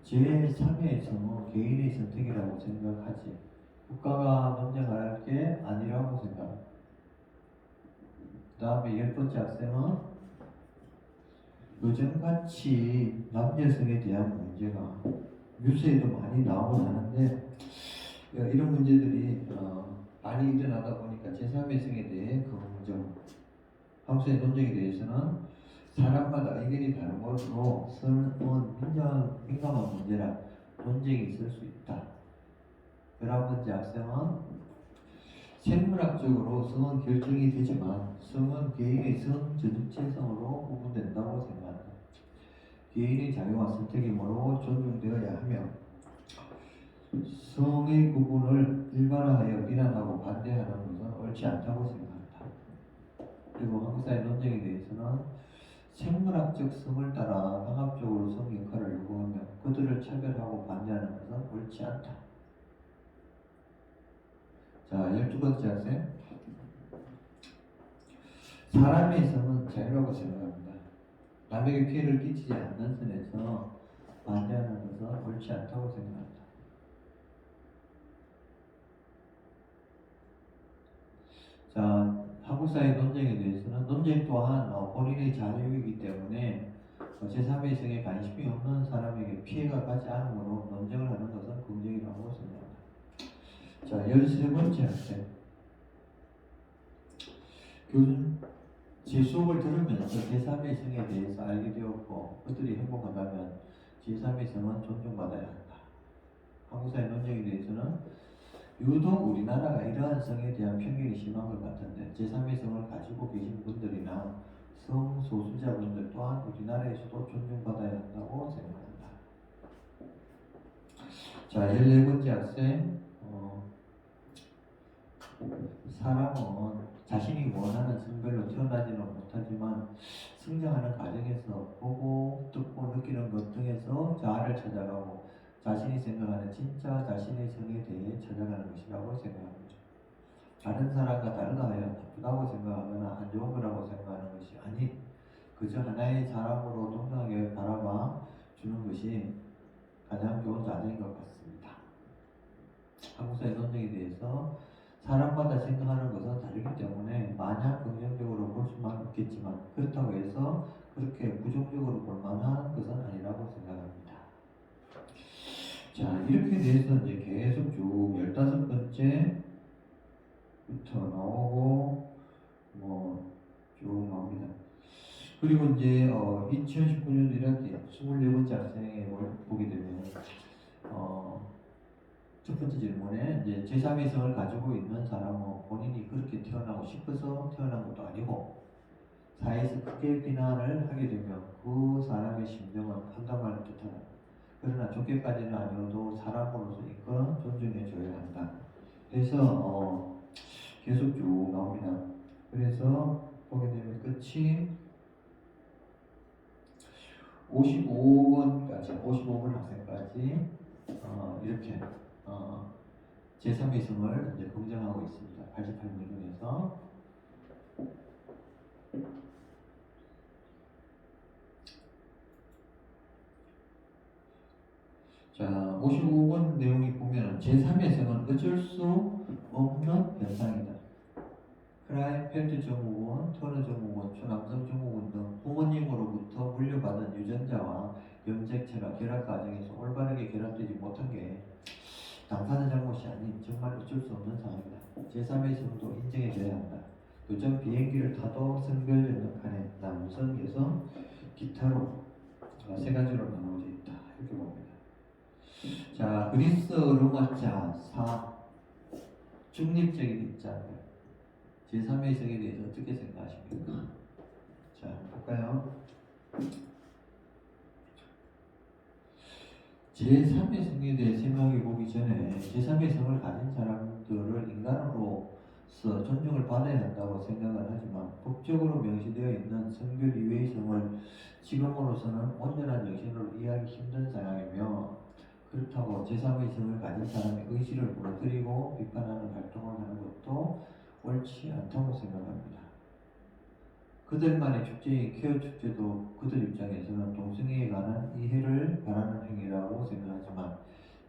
제3의 성은 개인의 선택이라고 생각하지 국가가 논쟁할 게 아니라고 생각합니다. 그 다음에 열 번째 학생은 요즘같이 남녀성에 대한 문제가 뉴스에도 많이 나오고 하는데 이런 문제들이 많이 일어나다 보니까 제3의 성에 대해 긍정 한국사의 논쟁에 대해서는 사람마다 의견이 다르므로 성은 민감한 문제라 논쟁이 있을 수 있다. 11번째 학생은 생물학적으로 성은 결정이 되지만 성은 개인의 성 전체성으로 구분된다고 생각한다. 개인의 자유와 선택이므로 존중되어야 하며 성의 구분을 일반화하여 비난하고 반대하는 것은 옳지 않다고 생각한다. 그리고 한국사의 논쟁에 대해서는 생물학적 성을 따라 강압적으로 성 역할을 요구하며 그들을 차별하고 반대하는 것은 옳지 않다. 자, 12번째 학생. 사람의 성은 자유라고 생각합니다. 남에게 피해를 끼치지 않는 선에서 반대하는 것은 옳지 않다고 생각합니다. 자, 한국사의 논쟁에 대해서는 논쟁 또한 본인의 자유이기 때문에 제3의 성에 관심이 없는 사람에게 피해가 가지 않으므로 논쟁을 하는 것은 긍정이라고 생각합니다. 자, 13번째 학생. 교수는 제 수업을 들으면서 제3의 성에 대해서 알게 되었고 그들이 행복하다면 제3의 성은 존중받아야 한다. 한국사의 논쟁에 대해서는 유독 우리나라가 이러한 성에 대한 편견이 심한 것 같은데 제3의 성을 가지고 계신 분들이나 성소수자분들 또한 우리나라에서도 존중받아야 한다고 생각합니다. 자, 14번째 학생. 사람은 자신이 원하는 성별로 태어나지는 못하지만 성장하는 과정에서 보고 듣고 느끼는 것 등에서 자아를 찾아가고 자신이 생각하는 진짜 자신의 성에 대해 찾아가는 것이라고 생각합니다. 다른 사람과 다르다 하여 나쁘다고 생각하거나 안 좋은 거라고 생각하는 것이 아닌 그저 하나의 사람으로 동등하게 바라봐 주는 것이 가장 좋은 자세인 것 같습니다. 한국사의 논쟁에 대해서 사람마다 생각하는 것은 다르기 때문에 마냥 긍정적으로 볼 수만 없겠지만 그렇다고 해서 그렇게 부정적으로 볼 만한 것은 아니라고 생각합니다. 자, 이렇게 돼서 이제 계속 쭉 15번째부터 나오고 쭉 나옵니다. 그리고 이제 2019년도 1학기 24번째 학생의 보게 되면 첫 번째 질문에 이제 제3의 성을 가지고 있는 사람은 본인이 그렇게 태어나고 싶어서 태어난 것도 아니고 사회에서 크게 비난을 하게 되면 그 사람의 심정은 한담할 듯하다. 그러나 좋게까지는 아니어도 사람으로서 인권 존중해줘야 한다. 그래서 계속 쭉 나옵니다. 그래서 보게 되면 끝이 55번 학생까지 이렇게 제3의 성을 이제 긍정하고 있습니다. 88명 중에서. 자, 55번 내용이 보면 제3의 성은 어쩔 수 없는 현상이다. 크라이펠트 증후군, 터너 증후군, 추남성 증후군 등 부모님으로부터 물려받은 유전자와 염색체가 결합 과정에서 올바르게 결합되지 못한 게 당사자 잘못이 아닌 정말 어쩔 수 없는 상황이다. 제3의 성도 인정해줘야 한다. 요즘 비행기를 타도 성별 전역하네. 남성, 여성, 기타로 세 가지로 나눠져 있다. 이렇게 봅니다. 자, 그리스 로마자 4 중립적인 입장 제3의 성에 대해서 어떻게 생각하십니까? 자, 볼까요? 제3의 성에 대해 생각해 보기 전에 제3의 성을 가진 사람들을 인간으로서 존중을 받아야 한다고 생각을 하지만 법적으로 명시되어 있는 성별 이외의 성을 지금으로서는 온전한 정신으로 이해하기 힘든 상황이며 그렇다고 제3의 성을 가진 사람의 의지를 무너뜨리고 비판하는 활동을 하는 것도 옳지 않다고 생각합니다. 그들만의 축제인 케어 축제도 그들 입장에서는 동성애에 관한 이해를 바라는 행위라고 생각하지만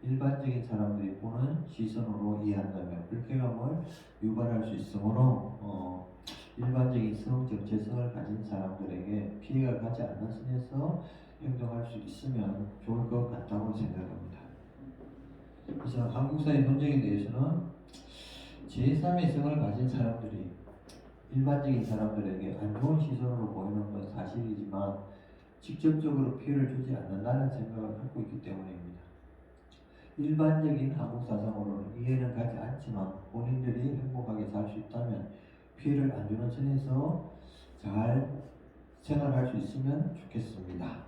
일반적인 사람들이 보는 시선으로 이해한다면 불쾌감을 유발할 수 있으므로 일반적인 성 정체성을 가진 사람들에게 피해가 가지 않는 선에서 행동할 수 있으면 좋을 것 같다고 생각합니다. 그래서 한국 사회 논쟁에 대해서는 제3의 성을 가진 사람들이 일반적인 사람들에게 안 좋은 시선으로 보이는 건 사실이지만 직접적으로 피해를 주지 않는다는 생각을 갖고 있기 때문입니다. 일반적인 한국 사상으로는 이해는 가지 않지만 본인들이 행복하게 살 수 있다면 피해를 안 주는 선에서 잘 생활할 수 있으면 좋겠습니다.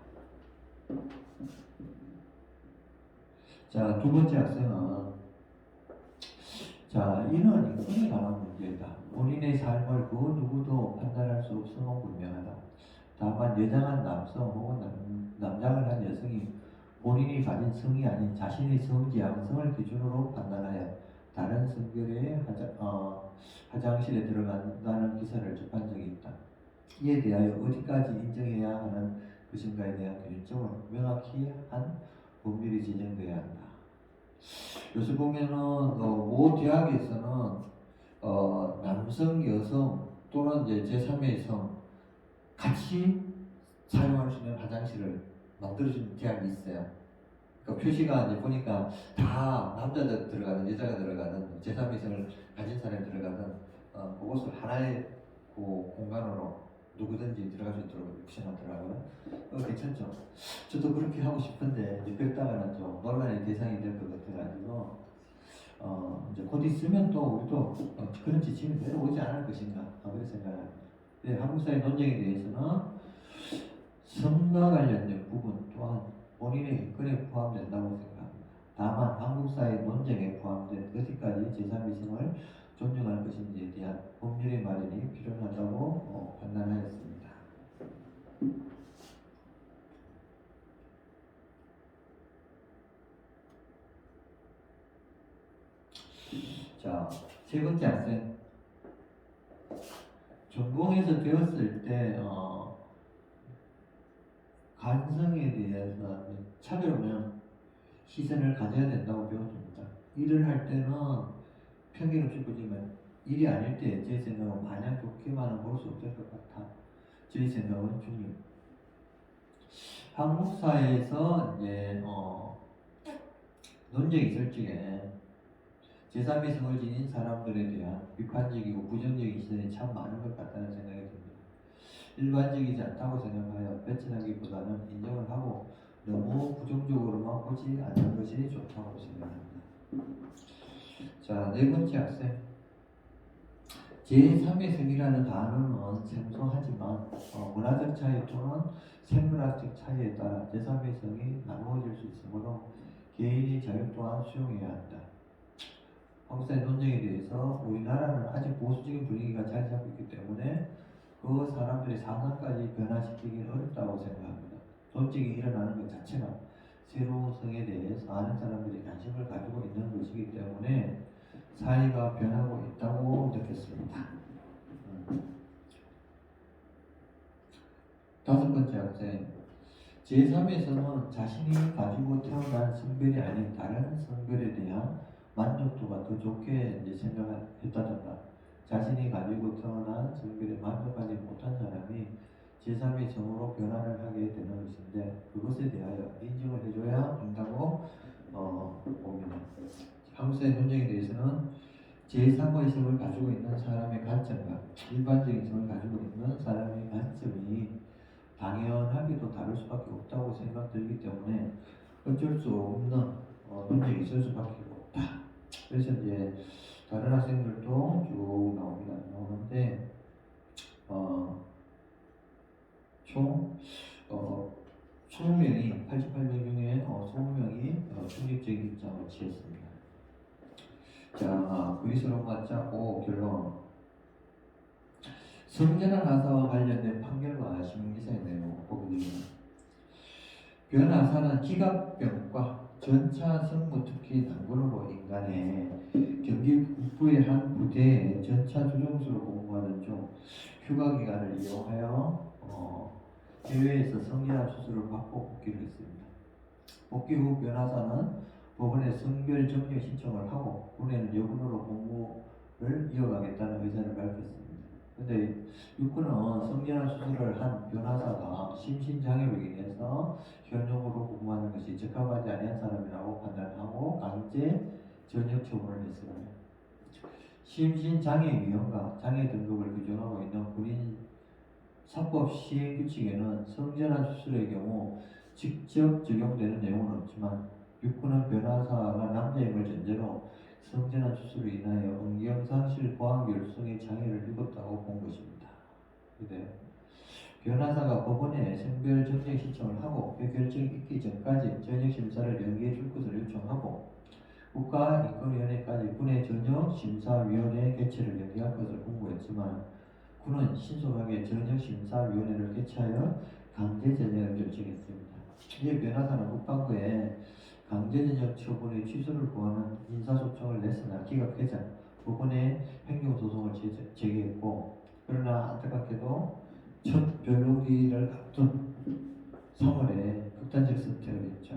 자, 두 번째 학생은 이는 인권에 관한 문제다. 본인의 삶을 그 누구도 판단할 수 없음은 분명하다. 다만 여장한 남성 혹은 남장을 한 여성이 본인이 가진 성이 아닌 자신의 성지 양성을 기준으로 판단하여 다른 성별의 화장실에 들어간다는 기사를 접한 적이 있다. 이에 대하여 어디까지 인정해야 하는 것인가에 대한 기준점을 명확히 한 법률이 제정되어야 한다. 요새 보면은 모 대학에서는 남성, 여성 또는 이제 제3의 성 같이 사용할 수 있는 화장실을 만들어주는 대학이 있어요. 그러니까 표시가 이제 보니까 다 남자가 들어가든 여자가 들어가든 제3의 성을 가진 사람이 들어가든 그것을 하나의 그 공간으로 누구든지 들어갈 수 있도록 표시하더라고요. 괜찮죠? 저도 그렇게 하고 싶은데 이제 그랬다가는 좀 논란의 대상이 될 것 같아가지고 이제 곧 있으면 또 우리도 그런 지침이 내려오지 않을 것인가 그렇게 생각합니다. 한국 사회 논쟁에 대해서는 성과 관련된 부분 또한 본인의 인권에 포함된다고 생각합니다. 다만 한국 사회 논쟁에 포함된 어디까지 제3의 성을 존중할 것인지에 대한 법률의 마련이 필요하다고 판단하였습니다. 자, 세 번째 학생. 전공에서 배웠을 때 간성에 대해서 차별하면 시선을 가져야 된다고 배웠습니다. 일을 할 때는 편견없이 보지만 일이 아닐 때 제 생각은 마냥 좋게만은 볼 수 없을 것 같아. 제 생각은 중요. 한국 사회에서 이제 논쟁이 있을 적에 제3의 성을 지닌 사람들에 대한 비판적이고 부정적인 시선이 참 많은 것 같다는 생각이 듭니다. 일반적이지 않다고 생각하여 배척하기보다는 인정을 하고 너무 부정적으로만 보지 않는 것이 좋다고 생각합니다. 자, 네 번째 학생. 제3의 성이라는 단어는 생소하지만 문화적 차이 또는 생물학적 차이에 따라 제3의 성이 나누어질 수 있으므로 개인의 자유 또한 수용해야 한다. 한국 사회 논쟁에 대해서 우리나라는 아직 보수적인 분위기가 자리 잡고 있기 때문에 그 사람들의 사상까지 변화시키기는 어렵다고 생각합니다. 논쟁이 일어나는 것 자체가 새로운 성에 대해서 아는 사람들이 관심을 가지고 있는 것이기 때문에 사회가 변하고 있다고 느꼈습니다. 다섯 번째 학생. 제3의 성은 자신이 가지고 태어난 성별이 아닌 다른 성별에 대한 만족도가 더 좋게 이제 생각했다던가 자신이 가지고 태어난 성별에 만족하지 못한 사람이 제3의 성으로 변화를 하게 되는 것인데 그것에 대하여 인정을 해줘야 한다고 봅니다. 한국 사회 논쟁에 대해서는 제3의 성을 가지고 있는 사람의 관점과 일반적인 성을 가지고 있는 사람의 관점이 당연하게도 다를 수밖에 없다고 생각들기 때문에 어쩔 수 없는 논쟁이 있을 수밖에 없다. 그래서 이제 다른 학생들도 쭉 나오는데 총 20명이 88명 중에 20명이 중립적인 입장을 취했습니다. 자, 그리스로마 짜고 결론. 성전환 하사와 관련된 판결과 신문기사의 내용 보기. 변하사는 기갑병과 전차 승무 특히 단군으로 인간의 경기 북부의 한 부대에 전차 조종수로 복무하던 중 휴가 기간을 이용하여 해외에서 성진환 수술을 받고 복귀를 했습니다. 복귀 후 변호사는 법원에 성별 정려 신청을 하고 군에는 여군으로 복무를 이어가겠다는 의사를 밝혔습니다. 근데 육군은 성진환 수술을 한 변호사가 심신장애로 인해서 현역으로 복무하는 것이 적합하지 아니한 사람이라고 판단하고 강제 전역 처분을 했습니다. 심신장애 위험과 장애 등급을 규정하고 있는 군인 사법 시행 규칙에는 성전환 수술의 경우 직접 적용되는 내용은 없지만 육군은 변호사가 남자임을 전제로 성전환 수술로 인하여 응경상실 보안결성의 장애를 입었다고 본 것입니다. 그래요. 변호사가 법원에 성별 정정 신청을 하고 그 결정이 있기 전까지 전역 심사를 연기해 줄 것을 요청하고 국가인권위원회까지 군의 전역 심사위원회 개최를 연기할 것을 공고했지만 군은 신속하게 전역심사위원회를 개최하여 강제전역을 결정했습니다. 이에 변호사는 국방부에 강제전역 처분의 취소를 구하는 인사소송을 냈으나 기각하자 법원에 행정소송을 제기했고 그러나 안타깝게도 첫 변론기를 앞둔 3월에 극단적 선택을 했죠.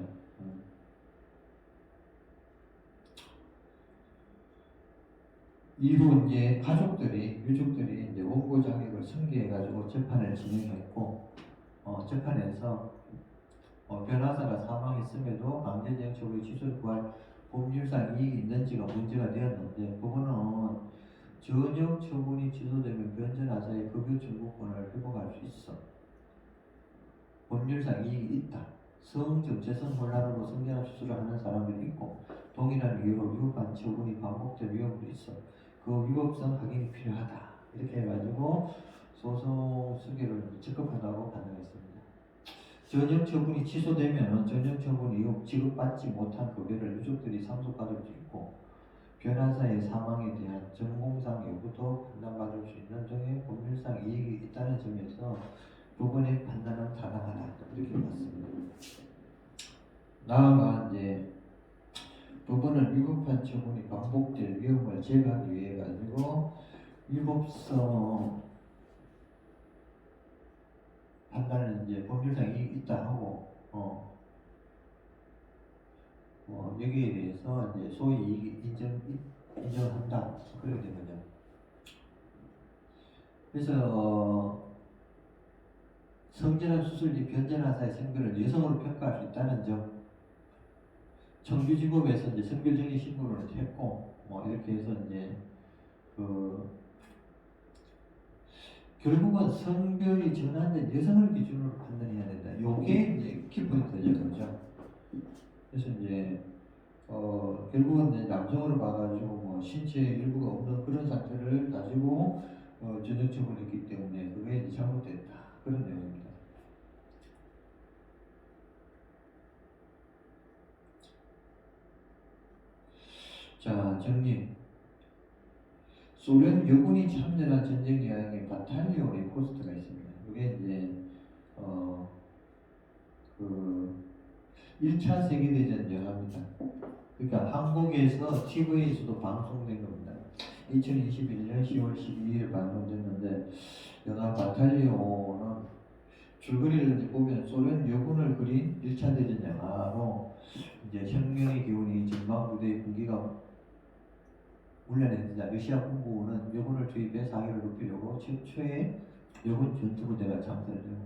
이후 이제 유족들이 이제 원고 자격을 승계해가지고 재판을 진행했고, 재판에서 변호사가 사망했음에도 강제징역 처분의 취소를 구할 법률상 이익이 있는지가 문제가 되었는데, 법원은 전역 처분이 취소되면 변전하자의 급여 청구권을 회복할 수 있어. 법률상 이익이 있다. 성정체성 혼란으로 성전환 수술을 하는 사람들이 있고, 동일한 이유로 위법한 처분이 반복될 위험도 있어. 그 위법성 확인이 필요하다. 이렇게 해가지고 소송 승계를 적합하다고 판단했습니다. 전역 처분이 취소되면 전역 처분 이후 지급받지 못한 급여를 유족들이 상속받을 수 있고 변호사의 사망에 대한 전공상 여부도 판단받을 수 있는 등의 법률상 이익이 있다는 점에서 법원의 판단은 타당하다. 이렇게 봤습니다. 나아가 이제 법원은 위법한 처분이 반복될 위험을 제거하기 위해 가지고 위법성 판단을 이제 법률상 이익이 있다 하고 여기에 대해서 이제 소위 이익이 인정한다 그렇게 된 거죠. 그래서 성전환 수술 뒤 변전하사의 성별을 여성으로 평가할 수 있다는 점. 청주지법에서 이제 성별정의 신고를 했고, 이렇게 해서 이제, 결국은 성별이 전환된 여성을 기준으로 판단해야 된다. 요게 이제 키포인트죠. 그죠? 그래서 이제, 결국은 이제 남성으로 봐가지고, 신체 일부가 없는 그런 상태를 가지고, 전역 처분을 했기 때문에, 그게 이제 잘못됐다. 그런 내용입니다. 자, 정리. 소련 여군이 참전한 전쟁 여행의 바탈리온의 포스터가 있습니다. 이게 이제 1차 세계대전 영화입니다. 그러니까 한국에서 TV에서도 방송된 겁니다. 2021년 10월 12일 방송됐는데 영화 바탈리온은 줄거리를 보면 소련 여군을 그린 1차 대전 영화로 이제 혁명의 기운이 전방부대의 군기가 훈련했자 러시아 군부는 여군을 투입해 사기를 높이려고 최초의 여군 전투부대가 창설되고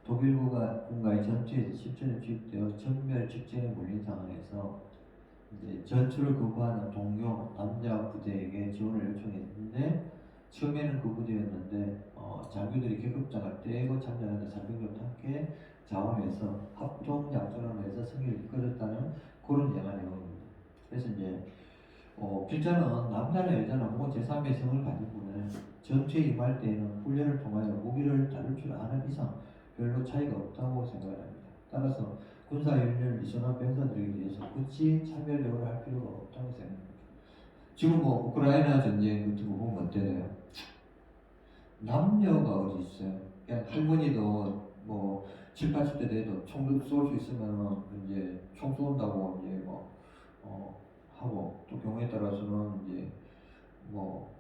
독일군과의 전투에서 실전에 투입되어 전멸 직전에 몰린 상황에서 이제 전투를 거부하는 동료 남자 부대에게 지원을 요청했는데 처음에는 그 부대였는데 장교들이 계급장을 떼고 참전하는 상병들과 함께 자원해서 합동작전을 해서 승리를 이끌었다는 그런 영화 내용입니다. 그래서 이제 필자는 남자나 여자나 제3의 성을 가진 분은 전투에 임할 때에는 훈련을 통하여 무기를 다룰 줄 아는 이상 별로 차이가 없다고 생각합니다. 따라서 군사연륜을 이전한 병사들에게 대해서 굳이 차별력을 할 필요가 없다고 생각합니다. 지금 우크라이나 전쟁 같은 거 보면 어때요? 남녀가 어디 있어요? 그냥 할머니도 7, 80대 돼도 총도 쏠 수 있으면은 이제 총 쏜다고 이제 뭐 하고 또 경우에 따라서는 이제 뭐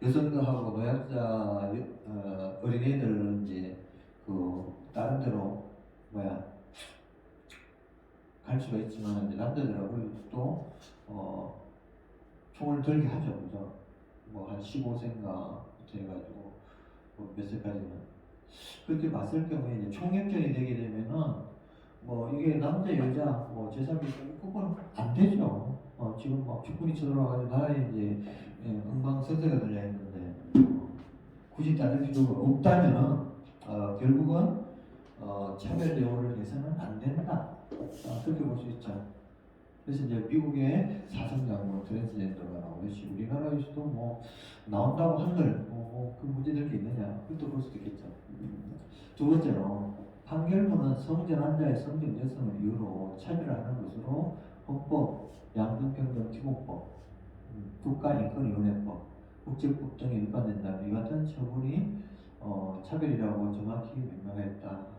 여성들하고 노약자 어린애들은 이제 그 다른 데로 갈 수가 있지만 이제 남자들하고 또 총을 들게 하죠, 그죠? 뭐 한 15세인가 해가지고 몇 세까지는 그렇게 봤을 경우에 이제 총격전이 되게 되면은 뭐 이게 남자 여자 뭐 제3의 그건 안 되죠. 지금 막 축구리 쳐들어가지고 나라에 이제 엉망성쇠가 들려 있는데 굳이 따질 필요가 없다면은 결국은 차별 대우를 해서는 안 된다. 그렇게 볼 수 있죠. 그래서 이제 미국의 사성장로 트랜스젠더가 나오듯이 우리나라에서도 뭐 나온다고 한들 그 문제될 게 있느냐 그것도 볼 수도 있겠죠. 두 번째로 판결문은 성전환자의 성적 여성을 이유로 차별하는 것으로 헌법, 양등평등기본법, 국가인권위원회법, 국제법 등에 위반된다면 이 같은 처분이 차별이라고 정확히 명명했다.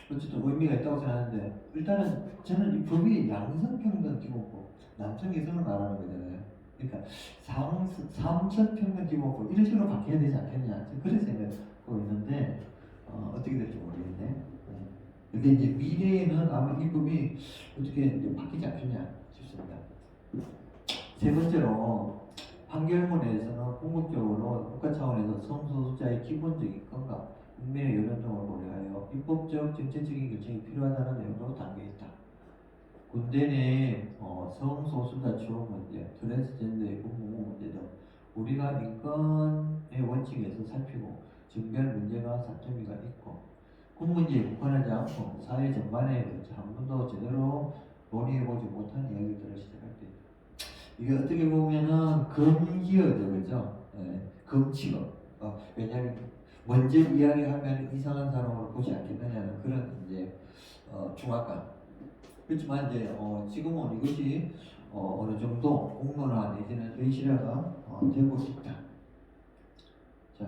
어쨌든 의미가 있다고 생각하는데 일단은 저는 이 법이 양성평등기본법, 남성 여성을 말하는 거잖아요. 그러니까 삼성평등기본법 이런 식으로 바뀌어야 되지 않겠냐 그런 생각하고 있는데 어떻게 될지 모르겠네. 근데 이제 미래에는 아마 이 법이 어떻게 이제 바뀌지 않겠냐 싶습니다. 세 번째로 판결문에서는 궁극적으로 국가 차원에서 성소수자의 기본적인 건강, 국민의 여론 등을 고려하여 입법적, 정책적인 결정이 필요하다는 내용으로 담겨있다. 군대 내 성소수자 취업 문제, 트랜스젠더의 근무 문제 등 우리가 인권의 원칙에서 살피고 정비할 문제가 산더미가 있고 그 문제에 국한하지 않고 사회 전반에 걸쳐 한 번도 제대로 논의해보지 못한 이야기들을 시작할 때 이게 어떻게 보면은 금기어죠, 그죠? 금치어. 왜냐하면 먼저 이야기하면 이상한 사람으로 보지 않겠느냐는 그런 이제 중압감. 그렇지만 이제 지금은 이것이 어느 정도 공론화 내지는 의실화가 되고 있다. 자,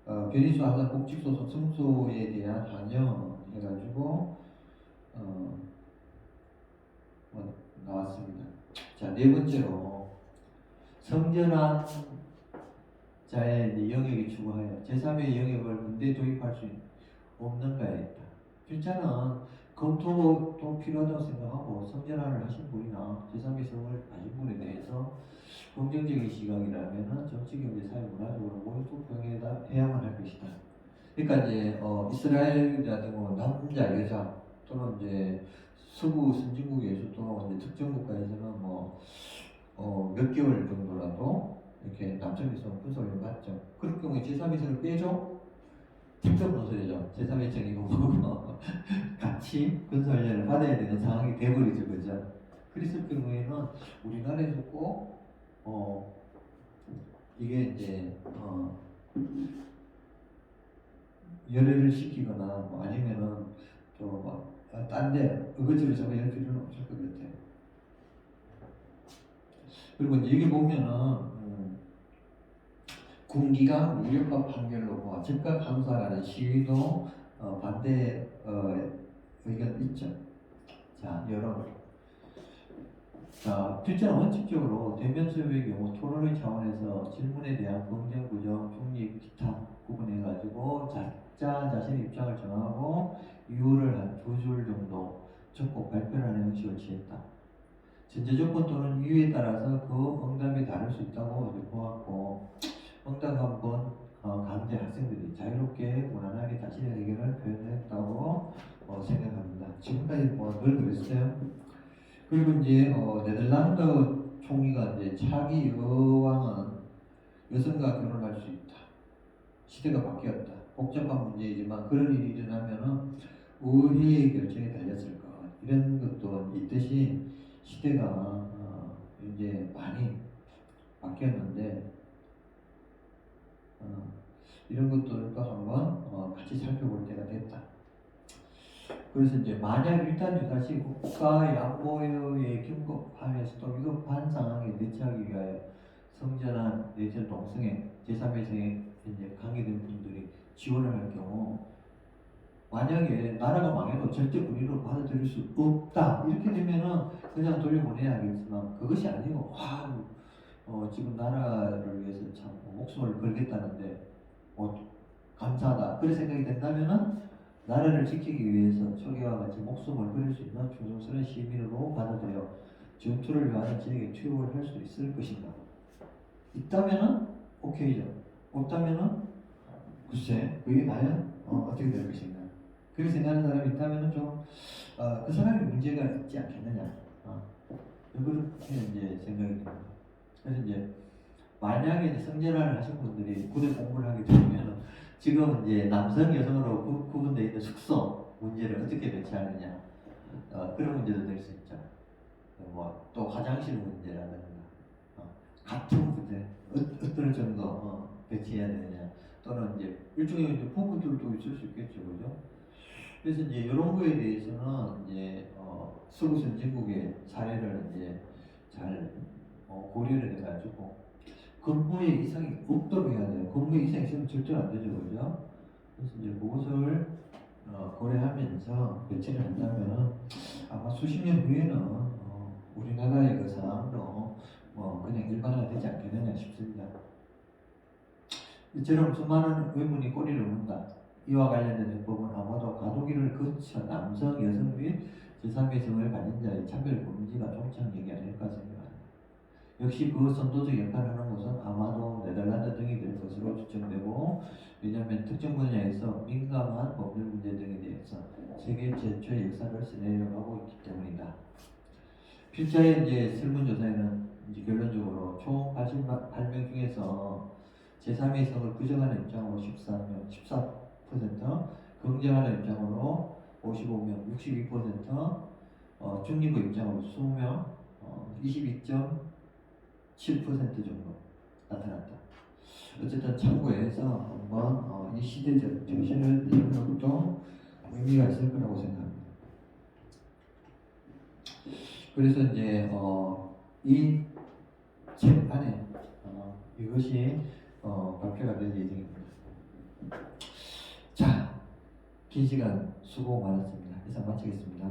변희수 하사 복직소송 승소에 대한 반영 해가지고 나왔습니다. 자, 네 번째로 성전환 자의 영역이 추구하여 제3의 영역을 군대에 도입할 수 없는가에 있다. 필자는 검토도 필요하다고 생각하고 성전환을 하신 분이나 제3의 성을 가진 분에 대해서 긍정적인 시각이라면 정치, 경제, 사회, 문화적으로 모두 병행해야만 할 것이다. 그러니까 이제 이스라엘이라든가 남자, 여자 또는 이제 서구 선진국에서도 이제 특정 국가에서는 몇 개월 정도라도 이렇게 남성에서 분석을 받죠. 그럴 경우에 제3위성을 빼죠? 직접 노설이죠. 제3위성이고 같이 군사훈련을 받아야 되는 상황이 돼버리죠. 그죠? 그랬을 경우에는 우리나라에서 꼭 이게 이제 열애를 시키거나 아니면은 또 딴 데 어거지로 잡아야 필요는 없을 것 같아요. 그리고 이제 여기 보면은 군기관 무력화 판결로 즉각 감사라는 시위도 반대 의견 있죠. 자, 여러분. 자, 필자는 원칙적으로 대면 수업의 경우 토론의 차원에서 질문에 대한 긍정, 부정, 중립, 기타 구분해가지고 각자 자신의 입장을 정하고 이유를 한 2줄 정도 적고 발표하는 형식을 취했다. 전제 조건 또는 이유에 따라서 그 응답이 다를 수 있다고 보았고 응답 한번 강제 학생들이 자유롭게 무난하게 자신의 의견을 표현했다고 생각합니다. 지금까지 늘 그랬어요. 그리고 이제 네덜란드 총리가 이제 차기 여왕은 여성과 결혼할 수 있다. 시대가 바뀌었다. 복잡한 문제이지만 그런 일이 일어나면은 의회의 결정에 달렸을 것. 이런 것도 있듯이 시대가 이제 많이 바뀌었는데 이런 것들도 한번 같이 살펴볼 때가 됐다. 그래서 이제 만약 일단 다시 국가의 안보에 긴급하면서도 위급한 상황에 대처하기 위하여 성전환 내지는 동성애 제3의 성에 이제 관계된 분들이 지원을 할 경우 만약에 나라가 망해도 절대 군인으로 받아들일 수 없다 이렇게 되면은 그냥 돌려보내야 하겠지만 그것이 아니고 지금 나라를 위해서 참 목숨을 걸겠다는데 감사하다 그런 생각이 든다면은 나라를 지키기 위해서 초기와 같이 목숨을 걸을 수 있는 충성스러운 시민으로 받아들여 전투를 위하여 지역에 투입을 할 수 있을 것인가. 있다면은 오케이죠. 없다면은 글쎄 그게 과연 어떻게 될 것인가. 그렇게 생각하는 사람이 있다면은 그 사람이 문제가 있지 않겠느냐. 그렇게 이제 생각이 듭니다. 그래서 이제 만약에 이제 성전환을 하신 분들이 부대 공부를 하게 되면 지금 이제 남성 여성으로 구분되어 있는 숙소 문제를 어떻게 배치하느냐 그런 문제도 될 수 있죠. 또 화장실 문제라든가 같은 부대 어떨 정도 배치해야 되느냐 또는 이제 일종의 이제 부부들도 있을 수 있겠죠, 그죠? 그래서 이제 이런 거에 대해서는 이제 서구 선진국의 사례를 이제 잘 고려를 해가지고 근무에 이상이 없도록 해야 돼요. 근무에 이상이 있으면 절대로 안 되죠, 그죠? 그래서 이제 그것을 고려하면서 배치를 한다면 아마 수십 년 후에는 우리나라의 그 상황도 그냥 일반화가 되지 않겠느냐 싶습니다. 이처럼 수많은 의문이 꼬리를 문다. 이와 관련된 해법은 아마도 가도기를 거쳐 남성, 여성 및 제3의 성을 가진 자의 차별 금지가 종착역이 아닐까 생각합니다. 역시 그 선도적 역할을 하는 것은 아마도 네덜란드 등이 될 것으로 추정되고 왜냐하면 특정 분야에서 민감한 법률 문제 등에 대해서 세계 최초의 역사를 써내려고 하고 있기 때문이다. 필자의 이제 설문조사에는 이제 결론적으로 총 88명 중에서 제3의 성을 부정하는 입장으로 14명, 14%, 긍정하는 입장으로 55명, 62%, 중립의 입장으로 20명, 22.7% 정도 나타났다. 어쨌든 참고해서 한번 이 시대적 정신을 읽는 것도 의미가 있을 거라고 생각합니다. 그래서 이제 이 책 안에 이것이 발표가 될 예정입니다. 자, 긴 시간 수고 많았습니다. 이상 마치겠습니다.